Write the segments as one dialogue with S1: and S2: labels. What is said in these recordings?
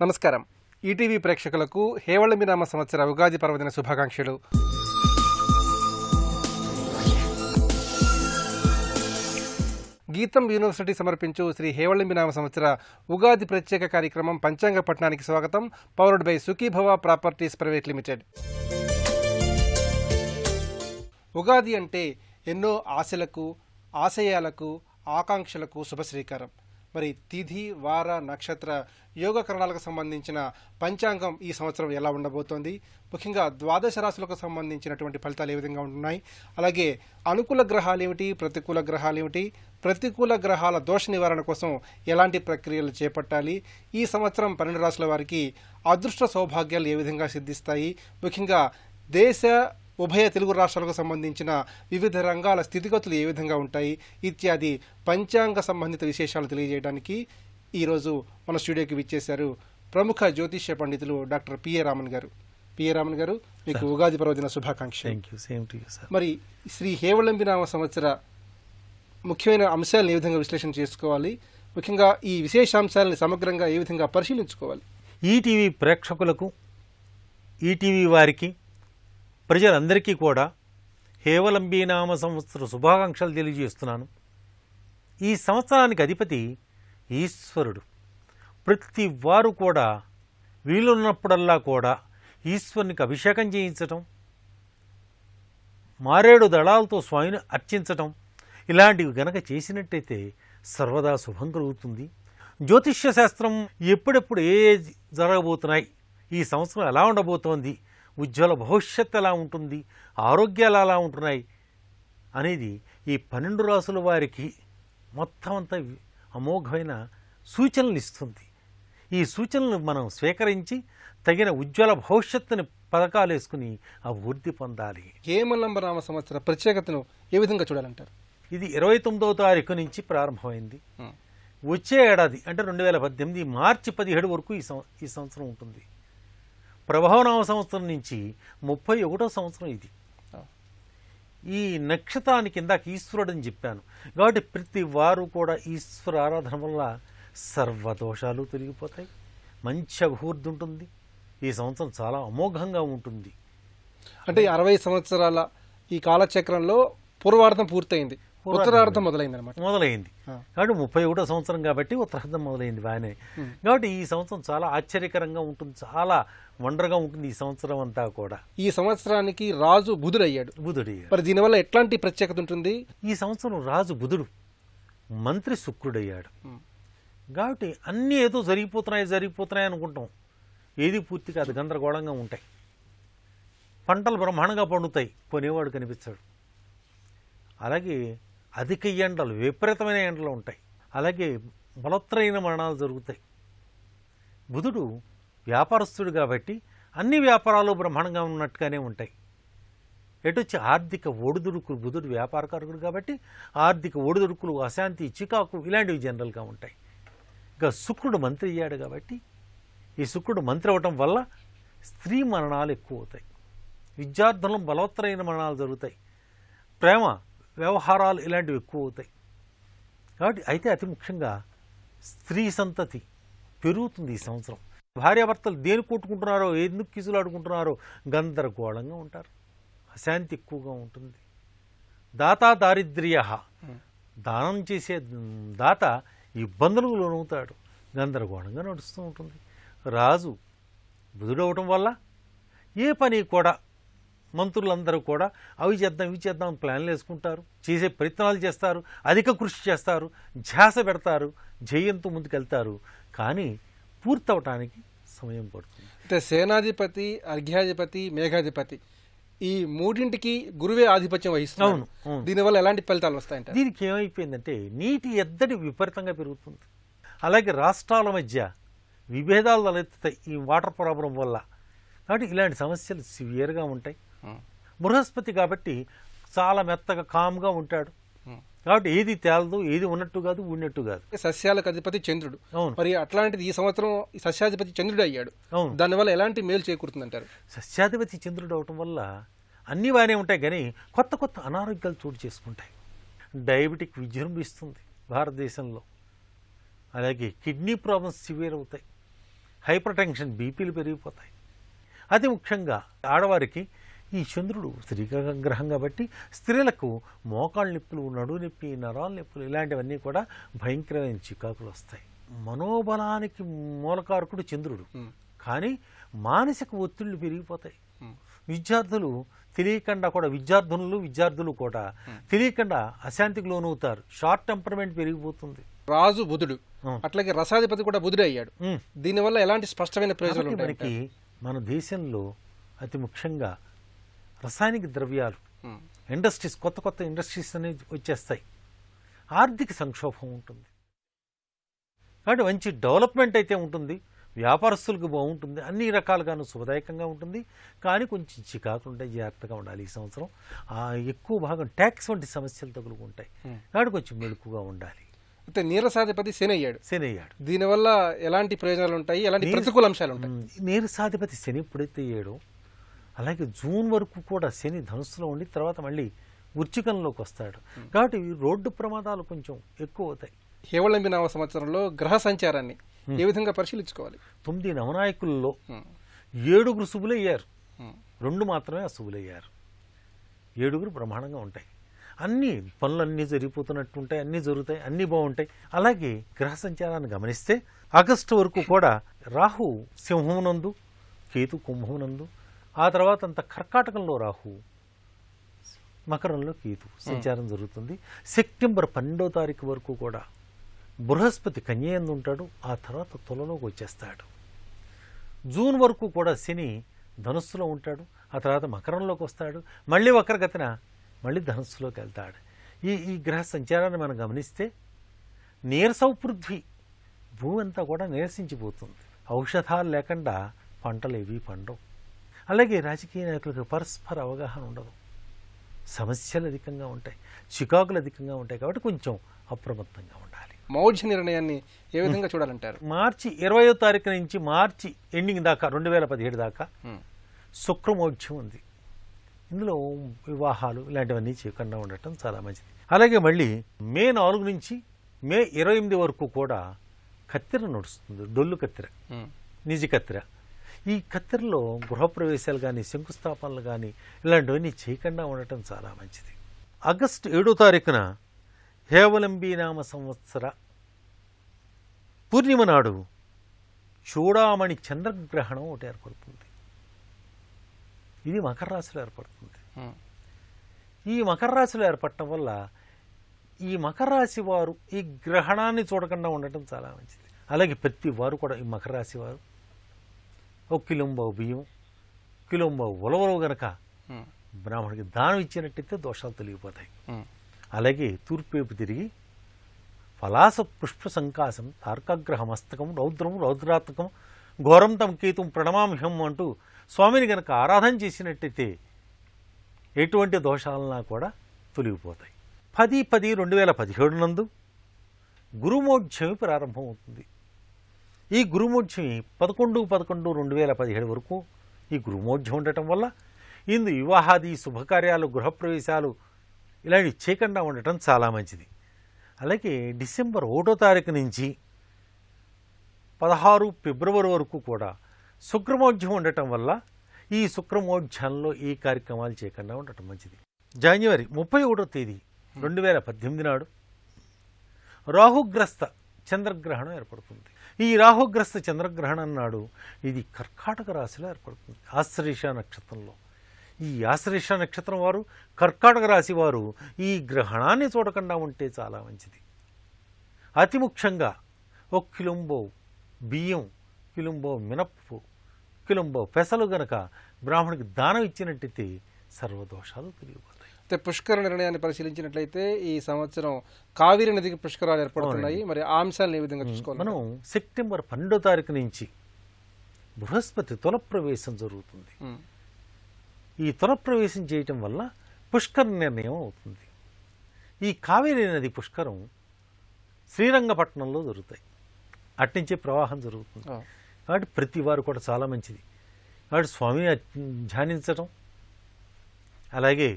S1: నమస్కారం. ఈటీవీ ప్రేక్షకులకు హేవళంబి నామ సంవత్సర ఉగాది పర్వదిన శుభాకాంక్షలు. గీతం యూనివర్సిటీ సమర్పించు శ్రీ హేవళంబి నామ సంవత్సర ఉగాది ప్రత్యేక కార్యక్రమం పంచాంగ పట్టణానికి స్వాగతం. Powered by Sukhibhava properties private limited. Ugadi అంటే ఎన్నో ఆశలకు, ఆశయాలకు, ఆకాంక్షలకు శుభశ్రీకారం. మరి తిథి, వార, నక్షత్ర, యోగకరణాలకు సంబంధించిన పంచాంగం ఈ సంవత్సరం ఎలా ఉండబోతోంది, ముఖ్యంగా ద్వాదశ రాశులకు సంబంధించినటువంటి ఫలితాలు ఏ విధంగా ఉంటున్నాయి, అలాగే అనుకూల గ్రహాలు ఏమిటి, ప్రతికూల గ్రహాలు ఏమిటి, ప్రతికూల గ్రహాల దోష నివారణ కోసం ఎలాంటి ప్రక్రియలు చేపట్టాలి, ఈ సంవత్సరం 12 రాశుల వారికి అదృష్ట సౌభాగ్యాలు ఏ విధంగా సిద్ధిస్తాయి, ముఖ్యంగా దేశ ఉభయ తెలుగు రాష్ట్రాలకు సంబంధించిన వివిధ రంగాల స్థితిగతులు ఏ విధంగా ఉంటాయి ఇత్యాది పంచాంగ సంబంధిత విశేషాలు తెలియజేయడానికి ఈరోజు మన స్టూడియోకి విచ్చేశారు ప్రముఖ జ్యోతిష్య పండితులు డాక్టర్ పిఏ రామన్ గారు. పిఏ రామన్ గారు, మీకు ఉగాది పర్వదిన శుభాకాంక్షలు. మరి శ్రీ హేవళంబి నామ సంవత్సర ముఖ్యమైన అంశాలను ఏ విధంగా విశ్లేషణ చేసుకోవాలి, ముఖ్యంగా ఈ విశేషాంశాలను సమగ్రంగా ఏ విధంగా పరిశీలించుకోవాలి?
S2: ఈటీవీ ప్రేక్షకులకు, ఈటీవీ వారికి, ప్రజలందరికీ కూడా హేవళంబి నామ సంవత్సర శుభాకాంక్షలు తెలియజేస్తున్నాను. ఈ సంవత్సరానికి అధిపతి ఈశ్వరుడు. ప్రతి వారు కూడా వీలున్నప్పుడల్లా కూడా ఈశ్వరునికి అభిషేకం చేయించటం, మారేడు దళాలతో స్వామిని అర్చించటం, ఇలాంటివి గనక చేసినట్టయితే సర్వదా శుభం కలుగుతుంది. జ్యోతిష్య శాస్త్రం ఎప్పుడెప్పుడు ఏ జరగబోతున్నాయి, ఈ సంవత్సరం ఎలా ఉండబోతోంది, ఉజ్వల భవిష్యత్తు ఎలా ఉంటుంది, ఆరోగ్యాలు ఎలా ఉంటున్నాయి అనేది ఈ 12 రాసుల వారికి మొత్తం అంతా అమోఘమైన సూచనలు ఇస్తుంది. ఈ సూచనలు మనం స్వీకరించి తగిన ఉజ్వల భవిష్యత్తుని పథకాలు వేసుకుని అభివృద్ధి పొందాలి.
S1: హేమళంబ నామ సంవత్సర ప్రత్యేకతను ఏ విధంగా చూడాలంటారు?
S2: ఇది 29వ తారీఖు నుంచి ప్రారంభమైంది. వచ్చే ఏడాది అంటే 2018 మార్చి 17 వరకు ఈ సంవత్సరం ఉంటుంది. ప్రభవనామ సంవత్సరం నుంచి 31వ సంవత్సరం ఇది. ఈ నక్షత్రానికి ఇందాక ఈశ్వరుడు అని చెప్పాను కాబట్టి ప్రతి వారు కూడా ఈశ్వర ఆరాధన వల్ల సర్వదోషాలు తొలగిపోతాయి, మంచి అభివృద్ధి ఉంటుంది. ఈ సంవత్సరం చాలా అమోఘంగా ఉంటుంది.
S1: అంటే 60 సంవత్సరాల ఈ కాలచక్రంలో పూర్వార్థం పూర్తయింది, ఉత్తరార్థం మొదలైంది
S2: కాబట్టి 31వ సంవత్సరం కాబట్టి ఉత్తరార్థం మొదలైంది బాగానే. కాబట్టి ఈ సంవత్సరం చాలా ఆశ్చర్యకరంగా ఉంటుంది, చాలా వండర్గా ఉంటుంది ఈ సంవత్సరం అంతా కూడా.
S1: ఈ సంవత్సరానికి రాజు బుధుడయ్యాడు.
S2: మరి
S1: దీనివల్ల ఎట్లాంటి ప్రత్యేకత ఉంటుంది?
S2: ఈ సంవత్సరం రాజు బుధుడు, మంత్రి శుక్రుడయ్యాడు. కాబట్టి అన్నీ ఏదో జరిగిపోతున్నాయి అనుకుంటాం, ఏది పూర్తి కాదు, గందరగోళంగా ఉంటాయి. పంటలు బ్రహ్మాండంగా పండుతాయి, కొనేవాడు కనిపించాడు. అలాగే అధిక ఎండలు, విపరీతమైన ఎండలు ఉంటాయి. అలాగే బలత్రైన మరణాలు జరుగుతాయి. బుధుడు వ్యాపారస్తుడు కాబట్టి అన్ని వ్యాపారాలు బ్రహ్మాండంగా ఉన్నట్టుగానే ఉంటాయి. ఎటొచ్చి ఆర్థిక ఒడిదుడుకులు, బుధుడు వ్యాపారకారకుడు కాబట్టి ఆర్థిక ఒడిదుడుకులు, అశాంతి, చికాకు ఇలాంటివి జనరల్గా ఉంటాయి. ఇక శుక్రుడు మంత్రి అయ్యాడు కాబట్టి ఈ శుక్రుడు మంత్రి అవ్వటం వల్ల స్త్రీ మరణాలు ఎక్కువ అవుతాయి, విద్యార్థులను బలవత్తరైన మరణాలు జరుగుతాయి, ప్రేమ వ్యవహారాలు ఇలాంటివి ఎక్కువ అవుతాయి. కాబట్టి అయితే అతి ముఖ్యంగా స్త్రీ సంతతి పెరుగుతుంది ఈ సంవత్సరం. భార్యాభర్తలు దేని కొట్టుకుంటున్నారో, ఎందుకు కిసులు ఆడుకుంటున్నారో గందరగోళంగా ఉంటారు, అశాంతి ఎక్కువగా ఉంటుంది. దాతా దారిద్ర్య, దానం చేసే దాత ఇబ్బందులకు లోనవుతాడు, గందరగోళంగా నడుస్తూ ఉంటుంది. రాజు బుధుడవటం వల్ల ఏ పని కూడా మంత్రులందరూ కూడా అవి చేద్దాం ఇవి చేద్దాం ప్లాన్లు వేసుకుంటారు, చేసే ప్రయత్నాలు చేస్తారు, అధిక కృషి చేస్తారు, ధ్యాస పెడతారు, జయంతో ముందుకెళ్తారు. కానీ పూర్తవటానికి సమయం పడుతుంది.
S1: అంటే సేనాధిపతి, అర్ఘ్యాధిపతి, మేఘాధిపతి ఈ మూడింటికి గురువే ఆధిపత్యం వహిస్తున్నారు. దీనివల్ల ఎలాంటి ఫలితాలు వస్తాయంటే,
S2: దీనికి ఏమైపోయిందంటే నీటి ఎద్దడి విపరీతంగా పెరుగుతుంది. అలాగే రాష్ట్రాల మధ్య విభేదాలు తలెత్తుతాయి ఈ వాటర్ ప్రాబ్లం వల్ల. కాబట్టి ఇలాంటి సమస్యలు సివియర్గా ఉంటాయి. బృహస్పతి కాబట్టి చాలా మెత్తగా కామ్గా ఉంటాడు కాబట్టి ఏది తేలదు, ఏది ఉన్నట్టు కాదు, ఉన్నట్టు కాదు.
S1: సస్యాలకు అధిపతి చంద్రుడు. మరి అట్లాంటిది ఈ సంవత్సరం సస్యాధిపతి చంద్రుడు అయ్యాడు. దానివల్ల ఎలాంటి మేలు చేకూరుతుందంటారు?
S2: సస్యాధిపతి చంద్రుడు అవటం వల్ల అన్నీ బాగానే ఉంటాయి, కానీ కొత్త కొత్త అనారోగ్యాలు చోటు చేసుకుంటాయి. డయాబెటిక్ విజృంభిస్తుంది భారతదేశంలో. అలాగే కిడ్నీ ప్రాబ్లమ్స్ సివియర్ అవుతాయి, హైపర్ టెన్షన్, బీపీలు పెరిగిపోతాయి. అతి ముఖ్యంగా ఆడవారికి ఈ చంద్రుడు గ్రహం కాబట్టి స్త్రీలకు మోకాళ్ళ నొప్పులు, నడువు నొప్పి, నరాల నొప్పులు ఇలాంటివన్నీ కూడా భయంకరమైన చికాకులు వస్తాయి. మనోబలానికి మూలకారకుడు చంద్రుడు, కానీ మానసిక ఒత్తిళ్లు పెరిగిపోతాయి. విద్యార్థులు తెలియకుండా కూడా విద్యార్థులు కూడా తెలియకుండా అశాంతికి లోనవుతారు. షార్ట్ టెంపర్మెంట్ పెరిగిపోతుంది.
S1: రాజు బుధుడు, అట్లాగే రసాధిపతి కూడా బుధుడే అయ్యాడు. దీనివల్ల ఎలాంటి స్పష్టమైన ప్రయోజనాలు ఉంటాయి?
S2: మనకి మన దేశంలో అతి ముఖ్యంగా రసాయనిక ద్రవ్యాలు, ఇండస్ట్రీస్, కొత్త ఇండస్ట్రీస్ అనేది వచ్చేస్తాయి. ఆర్థిక సంక్షోభం ఉంటుంది. కాబట్టి మంచి డెవలప్మెంట్ అయితే ఉంటుంది, వ్యాపారస్తులకు బాగుంటుంది, అన్ని రకాలుగాను శుభదాయకంగా ఉంటుంది. కానీ కొంచెం చికాకులు ఉంటాయి, జాగ్రత్తగా ఉండాలి. ఈ సంవత్సరం ఎక్కువ భాగం ట్యాక్స్ వంటి సమస్యలు తగులుకుంటాయి. కాబట్టి కొంచెం మెలకుగా ఉండాలి.
S1: అయితే నీరసాధిపతి శని అయ్యాడు. దీనివల్ల ఎలాంటి ప్రయోజనాలు ఉంటాయి, ఎలాంటి ప్రతికూల అంశాలు ఉంటాయి?
S2: నీరసాధిపతి శని ఎప్పుడైతే అయ్యాడో, అలాగే జూన్ వరకు కూడా శని ధనుస్సులో ఉండి తర్వాత మళ్ళీ వృశ్చికంలోకి వస్తాడు. కాబట్టి రోడ్డు ప్రమాదాలు కొంచెం ఎక్కువ అవుతాయి.
S1: హేవళంబి నామ సంవత్సరంలో గ్రహ సంచారాన్ని ఏ విధంగా పరిశీలించుకోవాలి?
S2: 9 నవనాయకుల్లో 7 శుభులయ్యారు, 2 మాత్రమే అశుభులయ్యారు. 7 బ్రహ్మాండంగా ఉంటాయి. అన్ని పనులన్నీ జరిగిపోతున్నట్టు ఉంటాయి, అన్నీ జరుగుతాయి, అన్నీ బాగుంటాయి. అలాగే గ్రహ సంచారాన్ని గమనిస్తే ఆగస్టు వరకు కూడా రాహు సింహమునందు, కేతు కుంభమునందు, ఆ తర్వాత అంత కర్కాటకంలో రాహు, మకరంలో కేతు సంచారం జరుగుతుంది. సెప్టెంబర్ 12వ తారీఖు వరకు కూడా బృహస్పతి కన్యయందు ఉంటాడు, ఆ తర్వాత తులలోకి వచ్చేస్తాడు. జూన్ వరకు కూడా శని ధనుస్సులో ఉంటాడు, ఆ తర్వాత మకరంలోకి వస్తాడు, మళ్ళీ వక్రగతిన మళ్ళీ ధనుస్సులోకి వెళ్తాడు. ఈ గ్రహ సంచారాన్ని మనం గమనిస్తే నీరసౌ పృథ్వీ, భూమి అంతా కూడా నీరసించిపోతుంది. ఔషధాలు లేకుండా పంటలు ఏవి పండవు. అలాగే రాజకీయ నాయకులకు పరస్పర అవగాహన ఉండదు, సమస్యలు అధికంగా ఉంటాయి, చికాకులు అధికంగా ఉంటాయి. కాబట్టి కొంచెం అప్రమత్తంగా ఉండాలి.
S1: మౌఢ్య నిర్ణయాన్ని ఏ విధంగా చూడాలంటారు?
S2: మార్చి 20వ తారీఖు నుంచి మార్చి ఎండింగ్ దాకా 2017 దాకా శుక్రమౌఢ్యం ఉంది. ఇందులో వివాహాలు ఇలాంటివన్నీ చేయకుండా ఉండటం చాలా మంచిది. అలాగే మళ్ళీ మే 4 నుంచి మే 28 వరకు కూడా కత్తెర నడుస్తుంది, డొల్లు కత్తెర, నిజ కత్తెర. ఈ కత్తెరలో గృహప్రవేశాలు కానీ, శంకుస్థాపనలు కానీ ఇలాంటివన్నీ చేయకుండా ఉండటం చాలా మంచిది. ఆగస్టు 7వ తారీఖున హేవలంబి నామ సంవత్సర పూర్ణిమ నాడు చూడామణి చంద్రగ్రహణం ఒకటి ఏర్పడుతుంది. ఇది మకర రాశిలో ఏర్పడుతుంది. ఈ మకర రాశిలో ఏర్పడటం వల్ల ఈ మకర రాశి వారు ఈ గ్రహణాన్ని చూడకుండా ఉండటం చాలా మంచిది. అలాగే ప్రతి వారు కూడా ఈ మకర రాశి వారు ఒక కిలోంబావు బియ్యం, కిలోంబావు ఉలవలు గనక బ్రాహ్మణుడికి దానం ఇచ్చినట్టయితే దోషాలు తొలగిపోతాయి. అలాగే తూర్పువైపు తిరిగి పలాస పుష్ప సంకాశం తార్కాగ్రహ మస్తకం రౌద్రం రౌద్రాత్మకం ఘోరం తం కేతుం ప్రణమామ్హం అంటూ స్వామిని గనక ఆరాధన చేసినట్టయితే ఎటువంటి దోషాలన్నా కూడా తొలగిపోతాయి. 10/10/2017 నందు గురుమోఢ్యమి ప్రారంభమవుతుంది. ఈ గురుమోఢ్యమి 11/11/2017 వరకు ఈ గురుమోఢ్యం ఉండటం వల్ల ఇందు వివాహాది శుభకార్యాలు, గృహప్రవేశాలు ఇలాంటివి చేయకుండా ఉండటం చాలా మంచిది. అలాగే డిసెంబర్ 1వ తారీఖు నుంచి 16 ఫిబ్రవరి వరకు కూడా శుక్రమోఢ్యం ఉండటం వల్ల ఈ శుక్రమోఢ్యంలో ఈ కార్యక్రమాలు చేయకుండా ఉండటం మంచిది. జనవరి 31వ తేదీ 2018 నాడు రాహుగ్రస్త చంద్రగ్రహణం ఏర్పడుతుంది. ఈ రాహుగ్రస్త చంద్రగ్రహణం నాడు ఇది కర్కాటక రాశిలో ఏర్పడుతుంది, ఆశ్లేష నక్షత్రంలో. ఈ ఆశ్లేష నక్షత్రం వారు, కర్కాటక రాశి వారు ఈ గ్రహణాన్ని చూడకుండా ఉంటే చాలా మంచిది. అతి ముఖ్యంగా 1 కిలోంబావు బియ్యం, కిలోంబావు మినప్పు, కిలోంబావు పెసలు గనక బ్రాహ్మణుడికి దానం ఇచ్చినట్టయితే సర్వదోషాలు తిరిగిపోతాయి.
S1: అయితే పుష్కర నిర్ణయాన్ని పరిశీలించినట్లయితే ఈ సంవత్సరం కావేరీ నదికి పుష్కరాలు ఏర్పడుతున్నాయి. మరి ఆ అంశాలను ఏ విధంగా చూసుకోవాలి?
S2: మనం సెప్టెంబర్ 12వ తారీఖు నుంచి బృహస్పతి తులప్రవేశం జరుగుతుంది. ఈ తులప్రవేశం చేయటం వల్ల పుష్కర నిర్ణయం అవుతుంది. ఈ కావేరీ నది పుష్కరం శ్రీరంగపట్నంలో జరుగుతాయి, అట్నుంచే ప్రవాహం జరుగుతుంది. కాబట్టి ప్రతి వారు కూడా చాలా మంచిది. కాబట్టి స్వామిని ధ్యానించటం, అలాగే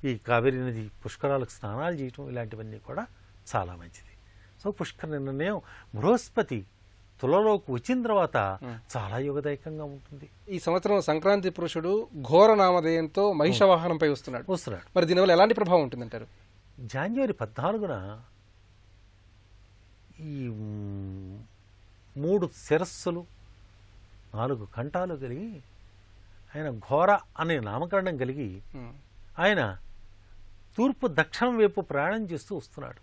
S2: ఈ కావేరీ నది పుష్కరాలకు స్నానాలు చేయటం ఇలాంటివన్నీ కూడా చాలా మంచిది. సో పుష్కర నిర్ణయం బృహస్పతి తులలోకి వచ్చిన తర్వాత చాలా యోగదాయకంగా ఉంటుంది.
S1: ఈ సంవత్సరం సంక్రాంతి పురుషుడు ఘోర నామధేయంతో మహిష వాహనంపై వస్తున్నాడు. మరి దీనివల్ల ఎలాంటి ప్రభావం ఉంటుందంటారు?
S2: జనవరి 14న ఈ 3 శిరస్సులు 4 కంఠాలు కలిగి ఆయన ఘోర అనే నామకరణం కలిగి ఆయన తూర్పు దక్షిణం వైపు ప్రయాణం చేస్తూ వస్తున్నాడు.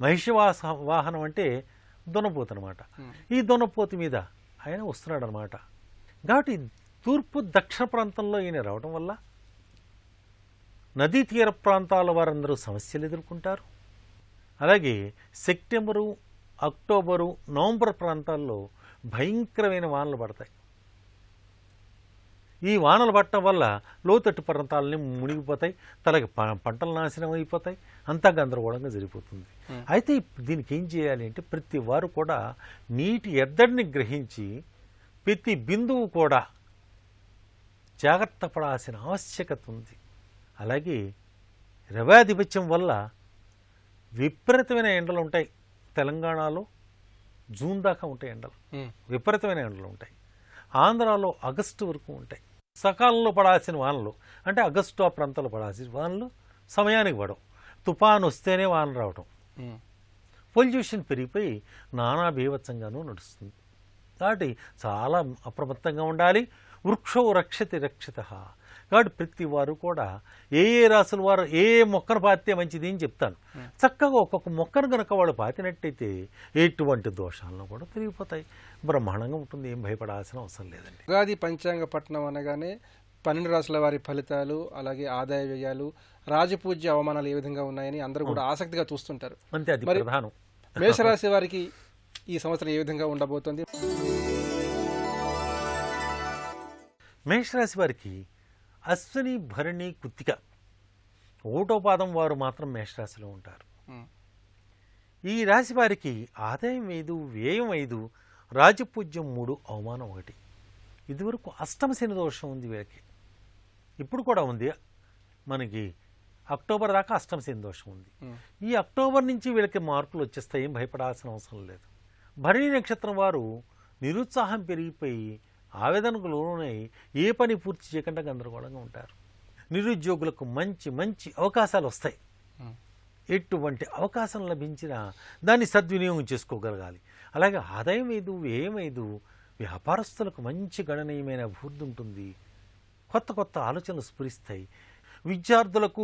S2: మహిషవాస వాహనం అంటే దున్నపోతు అనమాట. ఈ దున్నపోతు మీద ఆయన వస్తున్నాడు అనమాట. కాబట్టి తూర్పు దక్షిణ ప్రాంతంలో ఈయన రావడం వల్ల నదీ తీర ప్రాంతాల వారందరూ సమస్యలు ఎదుర్కొంటారు. అలాగే సెప్టెంబరు, అక్టోబరు, నవంబర్ ప్రాంతాల్లో భయంకరమైన వానలు పడతాయి. ఈ వానలు పట్టడం వల్ల లోతట్టు ప్రాంతాలని మునిగిపోతాయి, తలకి పంటలు నాశనం అయిపోతాయి, అంతా గందరగోళంగా జరిగిపోతుంది. అయితే దీనికి ఏం చేయాలి అంటే ప్రతి వారు కూడా నీటి ఎద్దడిని గ్రహించి ప్రతి బిందువు కూడా జాగ్రత్త పడాల్సిన ఆవశ్యకత ఉంది. అలాగే రవాధిపత్యం వల్ల విపరీతమైన ఎండలు ఉంటాయి. తెలంగాణలో జూన్ దాకా ఉంటాయి ఎండలు, విపరీతమైన ఎండలు ఉంటాయి. ఆంధ్రాలో ఆగస్టు వరకు ఉంటాయి. సకాలంలో పడాల్సిన వానలు అంటే ఆగస్టు ఆ ప్రాంతాల్లో పడాల్సిన వానలు సమయానికి పడవు. తుఫాను వస్తేనే వాన రావడం. పొల్యూషన్ పెరిగిపోయి నానా బీభత్సంగానూ నడుస్తుంది. కాబట్టి చాలా అప్రమత్తంగా ఉండాలి. వృక్షో రక్షతి రక్షిత. కాబట్టి ప్రతి వారు కూడా ఏ రాసుల వారు ఏ మొక్కను పాతితే మంచిది అని చెప్తాను. చక్కగా ఒక్కొక్క మొక్కను కనుక వాళ్ళు పాతినట్టయితే ఎటువంటి దోషాలను కూడా తిరిగిపోతాయి. బ్రహ్మాండంగా ఉంటుంది. ఏం భయపడాల్సిన అవసరం లేదండి.
S1: ఉగాది పంచాంగ పఠనం అనగానే 12 రాసుల వారి ఫలితాలు, అలాగే ఆదాయ వ్యయాలు, రాజపూజ్య అవమానాలు ఏ విధంగా ఉన్నాయని అందరూ కూడా ఆసక్తిగా చూస్తుంటారు.
S2: అంతే, అది ప్రధానం.
S1: మేషరాశి వారికి ఈ సంవత్సరం ఏ విధంగా ఉండబోతోంది?
S2: మేషరాశి వారికి అశ్విని, భరణి, కృత్తిక 1వ పాదం వారు మాత్రం మేషరాశిలో ఉంటారు. ఈ రాశి వారికి ఆదాయం 5, వ్యయం 5, రాజపూజ్యం 3, అవమానం 1. ఇదివరకు అష్టమ శని దోషం ఉంది వీళ్ళకి, ఇప్పుడు కూడా ఉంది. మనకి అక్టోబర్ దాకా అష్టమ శని దోషం ఉంది. ఈ అక్టోబర్ నుంచి వీళ్ళకి మార్పులు వచ్చేస్తాయి. ఏం భయపడాల్సిన అవసరం లేదు. భరణి నక్షత్రం వారు నిరుత్సాహం పెరిగిపోయి ఆవేదనకు లోనై ఏ పని పూర్తి చేయకుండా గందరగోళంగా ఉంటారు. నిరుద్యోగులకు మంచి మంచి అవకాశాలు వస్తాయి. ఎటువంటి అవకాశం లభించినా దాన్ని సద్వినియోగం చేసుకోగలగాలి. అలాగే ఆదాయం 5, వ్యయం 5, వ్యాపారస్తులకు మంచి గణనీయమైన అభివృద్ధి ఉంటుంది. కొత్త కొత్త ఆలోచనలు స్ఫురిస్తాయి. విద్యార్థులకు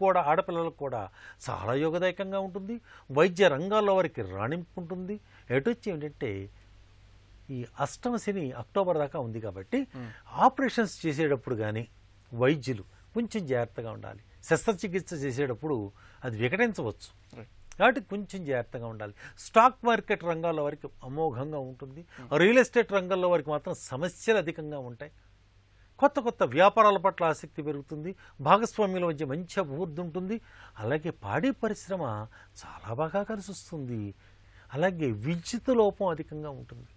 S2: కూడా, ఆడపిల్లలకు కూడా చాలా యోగదాయకంగా ఉంటుంది. వైద్య రంగాల్లో వారికి రాణింపు ఉంటుంది. ఎటొచ్చి ఏంటంటే ఈ అష్టమ శని అక్టోబర్ దాకా ఉంది కాబట్టి ఆపరేషన్స్ చేసేటప్పుడు కానీ వైద్యులు కొంచెం జాగ్రత్తగా ఉండాలి. శస్త్రచికిత్స చేసేటప్పుడు అది వికటించవచ్చు కాబట్టి కొంచెం జాగ్రత్తగా ఉండాలి. స్టాక్ మార్కెట్ రంగాల్లో వారికి అమోఘంగా ఉంటుంది. రియల్ ఎస్టేట్ రంగంలో వారికి మాత్రం సమస్యలు అధికంగా ఉంటాయి. కొత్త కొత్త వ్యాపారాల పట్ల ఆసక్తి పెరుగుతుంది. భాగస్వామ్యుల మధ్య మంచి అభివృద్ధి ఉంటుంది. అలాగే పాడి పరిశ్రమ చాలా బాగా కలిసి వస్తుంది. అలాగే విద్యుత్ లోపం అధికంగా ఉంటుంది.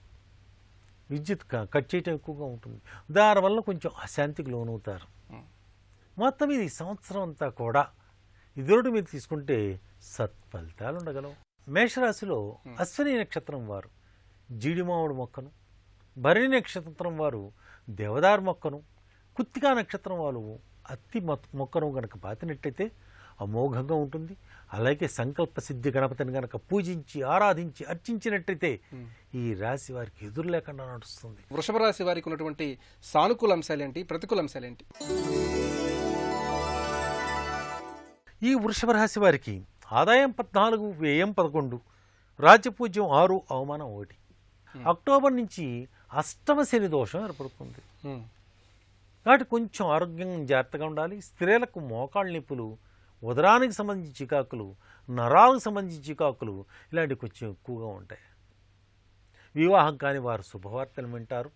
S2: విద్యుత్ కట్ చేయటం ఎక్కువగా ఉంటుంది. దానివల్ల కొంచెం అశాంతికి లోనవుతారు. మొత్తం ఇది సంవత్సరం అంతా కూడా ఇదివరకు మీరు తీసుకుంటే సత్ఫలితాలు ఉండగలవు. మేషరాశిలో అశ్విని నక్షత్రం వారు జీడిమామిడి మొక్కను, భరణి నక్షత్రం వారు దేవదారు మొక్కను, కృత్తికా నక్షత్రం వారు అత్తి మొక్కను కనుక పాతినట్టయితే అమోఘంగా ఉంటుంది. అలాగే సంకల్ప సిద్ధి గణపతిని కనుక పూజించి ఆరాధించి అర్చించినట్టయితే ఈ రాశి వారికి ఎదురు లేకుండా నడుస్తుంది.
S1: వృషభ రాశి వారికి ఉన్నటువంటి సానుకూల అంశాలేంటి, ప్రతికూల అంశాలేంటి?
S2: ఈ వృషభ రాశి వారికి ఆదాయం 14, వ్యయం 11, రాజపూజ్యం 6, అవమానం 1. అక్టోబర్ నుంచి అష్టమ శని దోషం ఏర్పడుతుంది. కాబట్టి కొంచెం ఆరోగ్యం జాగ్రత్తగా ఉండాలి. స్త్రీలకు మోకాళ్ళ నొప్పులు, ఉదరానికి సంబంధించి చికాకులు, నరాలకు సంబంధించి చికాకులు ఇలాంటివి కొంచెం ఎక్కువగా ఉంటాయి. వివాహం కాని వారు శుభవార్తలు వింటారు.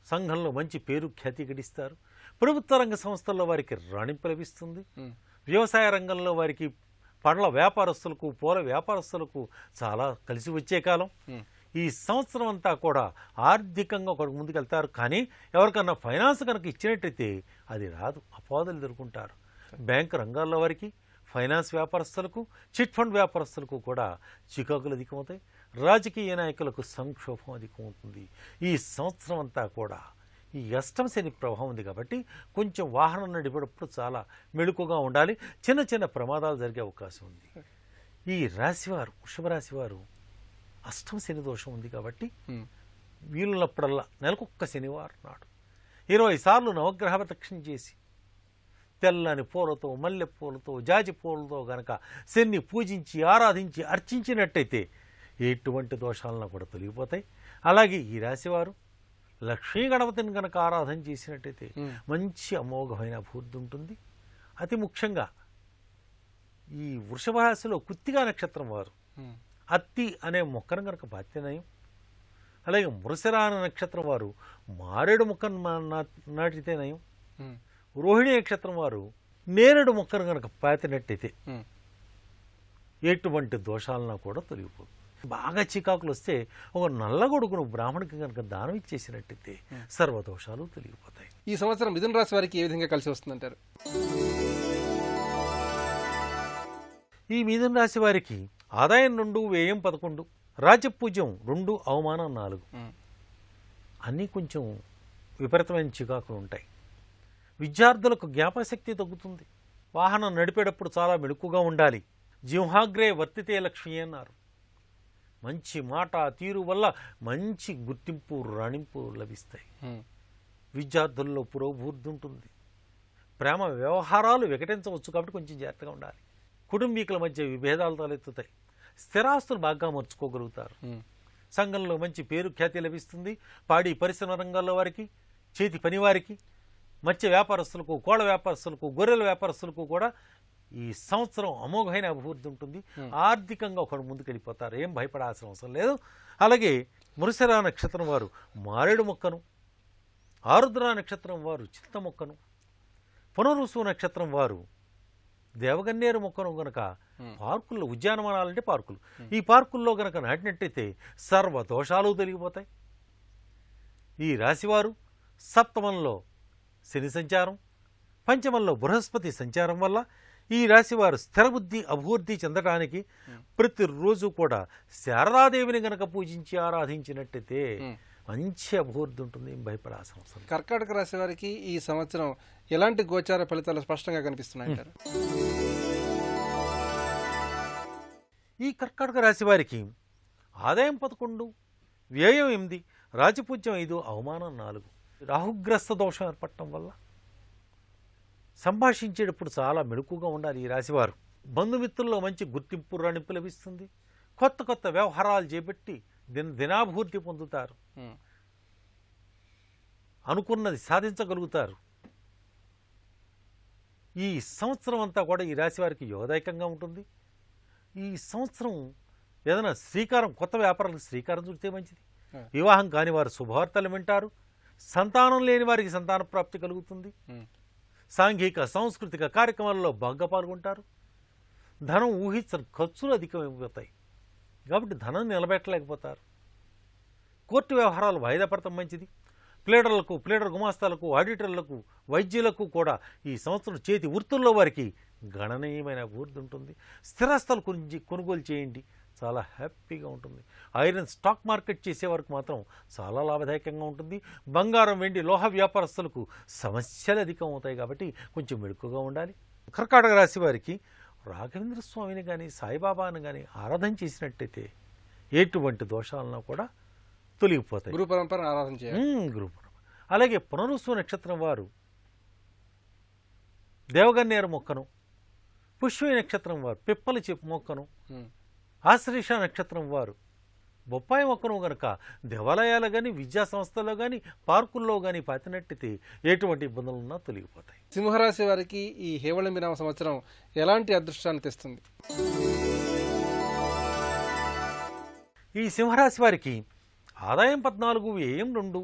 S2: సంఘంలో మంచి పేరు ఖ్యాతి గడిస్తారు. ప్రభుత్వ రంగ సంస్థల్లో వారికి రాణింపు లభిస్తుంది. వ్యవసాయ రంగంలో వారికి పండ్ల వ్యాపారస్తులకు, పూల వ్యాపారస్తులకు చాలా కలిసి వచ్చే కాలం. ఈ సంవత్సరం అంతా కూడా ఆర్థికంగా ఒకటి ముందుకెళ్తారు. కానీ ఎవరికన్నా ఫైనాన్స్ కనుక ఇచ్చినట్టయితే అది రాదు, అపోదలు ఎదుర్కొంటారు. బ్యాంకు రంగాల్లో వారికి, ఫైనాన్స్ వ్యాపారస్తులకు, చిట్ ఫండ్ వ్యాపారస్తులకు కూడా చికాకులు అధికమవుతాయి. రాజకీయ నాయకులకు సంక్షోభం అధికం అవుతుంది. ఈ సంవత్సరం అంతా కూడా ఈ అష్టమ శని ప్రభావం ఉంది కాబట్టి కొంచెం వాహనం నడిపేటప్పుడు చాలా మెళుకుగా ఉండాలి. చిన్న చిన్న ప్రమాదాలు జరిగే అవకాశం ఉంది. ఈ రాశివారు వృషభ రాశివారు అష్టమ శని దోషం ఉంది కాబట్టి వీలున్నప్పుడల్లా నెలకొక్క శనివారం నాడు 20 సార్లు నవగ్రహ ప్రదక్షిణ చేసి తెల్లని పూలతో మల్లె పూలతో జాజి పూలతో గనక శని పూజించి ఆరాధించి అర్చించినట్టయితే ఎటువంటి దోషాలను కూడా తొలగిపోతాయి. అలాగే ఈ రాశివారు లక్ష్మీ గణపతిని గనక ఆరాధన చేసినట్టయితే మంచి అమోఘమైన అభివృద్ధి ఉంటుంది. అతి ముఖ్యంగా ఈ వృషభ రాశిలో కృత్తికా నక్షత్రం వారు అత్తి అనే మొక్కను గనక పాతినయం, అలాగే మృగశిర అనే నక్షత్రం వారు మారేడు మొక్కను నాటితే నయం, రోహిణి నక్షత్రం వారు నేరేడు మొక్కను గనక పాతినట్టయితే ఎటువంటి దోషాలను కూడా తొలగిపోతుంది. బాగా చికాకులు వస్తే ఒక నల్లగొడుగును బ్రాహ్మణికి కనుక దానం ఇచ్చేసినట్టయితే సర్వదోషాలు తొలగిపోతాయి.
S1: ఈ సంవత్సరం మిథున రాశి వారికి ఏ విధంగా కలిసి వస్తుందంటారు?
S2: ఈ మిథున రాశి వారికి ఆదాయం 2, వ్యయం 11, రాజపూజ్యం 2, అవమానం 4. అన్నీ కొంచెం విపరీతమైన చికాకులు ఉంటాయి. విద్యార్థులకు జ్ఞాపకశక్తి తగ్గుతుంది. వాహనం నడిపేటప్పుడు చాలా మెళుకుగా ఉండాలి. జింహాగ్రే వర్తితే లక్ష్మి అన్నారు. మంచి మాట తీరు వల్ల మంచి గుర్తింపు రాణింపు లభిస్తాయి. విద్యార్థుల్లో పురోభివృద్ధి ఉంటుంది. ప్రేమ వ్యవహారాలు వికటించవచ్చు కాబట్టి కొంచెం జాగ్రత్తగా ఉండాలి. కుటుంబీకుల మధ్య విభేదాలు తలెత్తుతాయి. స్థిరాస్తులు బాగా మర్చుకోగలుగుతారు. సంఘంలో మంచి పేరు ఖ్యాతి లభిస్తుంది. పాడి పరిశ్రమ రంగాల్లో వారికి, చేతి పని వారికి, మత్స్య వ్యాపారస్తులకు, కోళ్ళ వ్యాపారస్తులకు, గొర్రెల వ్యాపారస్తులకు కూడా ఈ సంవత్సరం అమోఘమైన అభివృద్ధి ఉంటుంది. ఆర్థికంగా ఒకడు ముందుకెళ్ళిపోతారు. ఏం భయపడాల్సిన అవసరం లేదు. అలాగే మృగశిర నక్షత్రం వారు మారేడు మొక్కను, ఆరుద్ర నక్షత్రం వారు చింత మొక్కను, పునరుసు నక్షత్రం వారు దేవగన్నేరు మొక్కను గనక పార్కుల్లో, ఉద్యానవనాలంటే పార్కులు, ఈ పార్కుల్లో గనక నాటినట్టయితే సర్వ దోషాలు తొలగిపోతాయి. ఈ రాశివారు సప్తమంలో శని సంచారం, పంచమంలో బృహస్పతి సంచారం వల్ల ఈ రాశివారు స్థిరబుద్ధి అభివృద్ధి చెందడానికి ప్రతిరోజు కూడా శారదాదేవిని గనక పూజించి ఆరాధించినట్టయితే మంచి అభివృద్ధి ఉంటుంది. భయపడాల్సిన అవసరం.
S1: కర్కాటక రాశి వారికి ఈ సంవత్సరం ఎలాంటి గోచార ఫలితాలు స్పష్టంగా కనిపిస్తున్నాయంటారు?
S2: ఈ కర్కాటక రాశి వారికి ఆదాయం 11, వ్యయం 8, రాజపూజ్యం 5, అవమానం 4. రాహుగ్రస్త దోషం ఏర్పడటం వల్ల సంభాషించేటప్పుడు చాలా మెళుకుగా ఉండాలి. ఈ రాశివారు బంధుమిత్రుల్లో మంచి గుర్తింపు రాణింపు లభిస్తుంది. కొత్త కొత్త వ్యవహారాలు చేపట్టి దినాభివృద్ధి పొందుతారు. అనుకున్నది సాధించగలుగుతారు. ఈ సంవత్సరం అంతా కూడా ఈ రాశి వారికి యోగదాయకంగా ఉంటుంది. ఈ సంవత్సరం ఏదైనా శ్రీకారం, కొత్త వ్యాపారాలకు శ్రీకారం చుడితే మంచిది. వివాహం కాని వారు శుభవార్తలు వింటారు. సంతానం లేని వారికి సంతాన ప్రాప్తి కలుగుతుంది. సాంఘిక సాంస్కృతిక కార్యక్రమాల్లో బాగా పాల్గొంటారు. ధనం ఊహించని ఖర్చులు అధికమైపోతాయి కాబట్టి ధనం నిలబెట్టలేకపోతారు. కోర్టు వ్యవహారాలు వాయిదా పడటం మంచిది. ప్లేడర్లకు, ప్లేడర్ గుమాస్తాలకు, ఆడిటర్లకు, వైద్యులకు కూడా ఈ సంవత్సరం చేతి వృత్తుల్లో వారికి గణనీయమైన అభివృద్ధి ఉంటుంది. స్థిరాస్తులు కొనుగోలు చేయండి, చాలా హ్యాపీగా ఉంటుంది. ఐరన్ స్టాక్ మార్కెట్ చేసే వారికి మాత్రం చాలా లాభదాయకంగా ఉంటుంది. బంగారం, వెండి, లోహ వ్యాపారస్తులకు సమస్యలు అధికం అవుతాయి కాబట్టి కొంచెం మెళుకుగా ఉండాలి. కర్కాటక రాశి వారికి రాఘవేంద్ర స్వామిని కానీ, సాయిబాబాను కానీ ఆరాధన చేసినట్టయితే ఎటువంటి దోషాలను కూడా తొలగిపోతాయి.
S1: గురు పరంపర ఆరాధన చేయాలి.
S2: గురు పరంపర. అలాగే పునరుసు నక్షత్రం వారు దేవగన్నేరు మొక్కను, పుష్య నక్షత్రం వారు పిప్పలి చెప్పు మొక్కను, ఆశ్లేష నక్షత్రం వారు బొప్పాయి మొక్కను గనక దేవాలయాలు కానీ, విద్యా సంస్థల్లో కానీ, పార్కుల్లో కానీ పాతినట్టయితే ఎటువంటి ఇబ్బందులున్నా తొలగిపోతాయి.
S1: సింహరాశి వారికి ఈ హేవళంబి నామ సంవత్సరం ఎలాంటి అదృష్టాన్ని తెస్తుంది?
S2: ఈ సింహరాశి వారికి ఆదాయం 14, వ్యయం 2,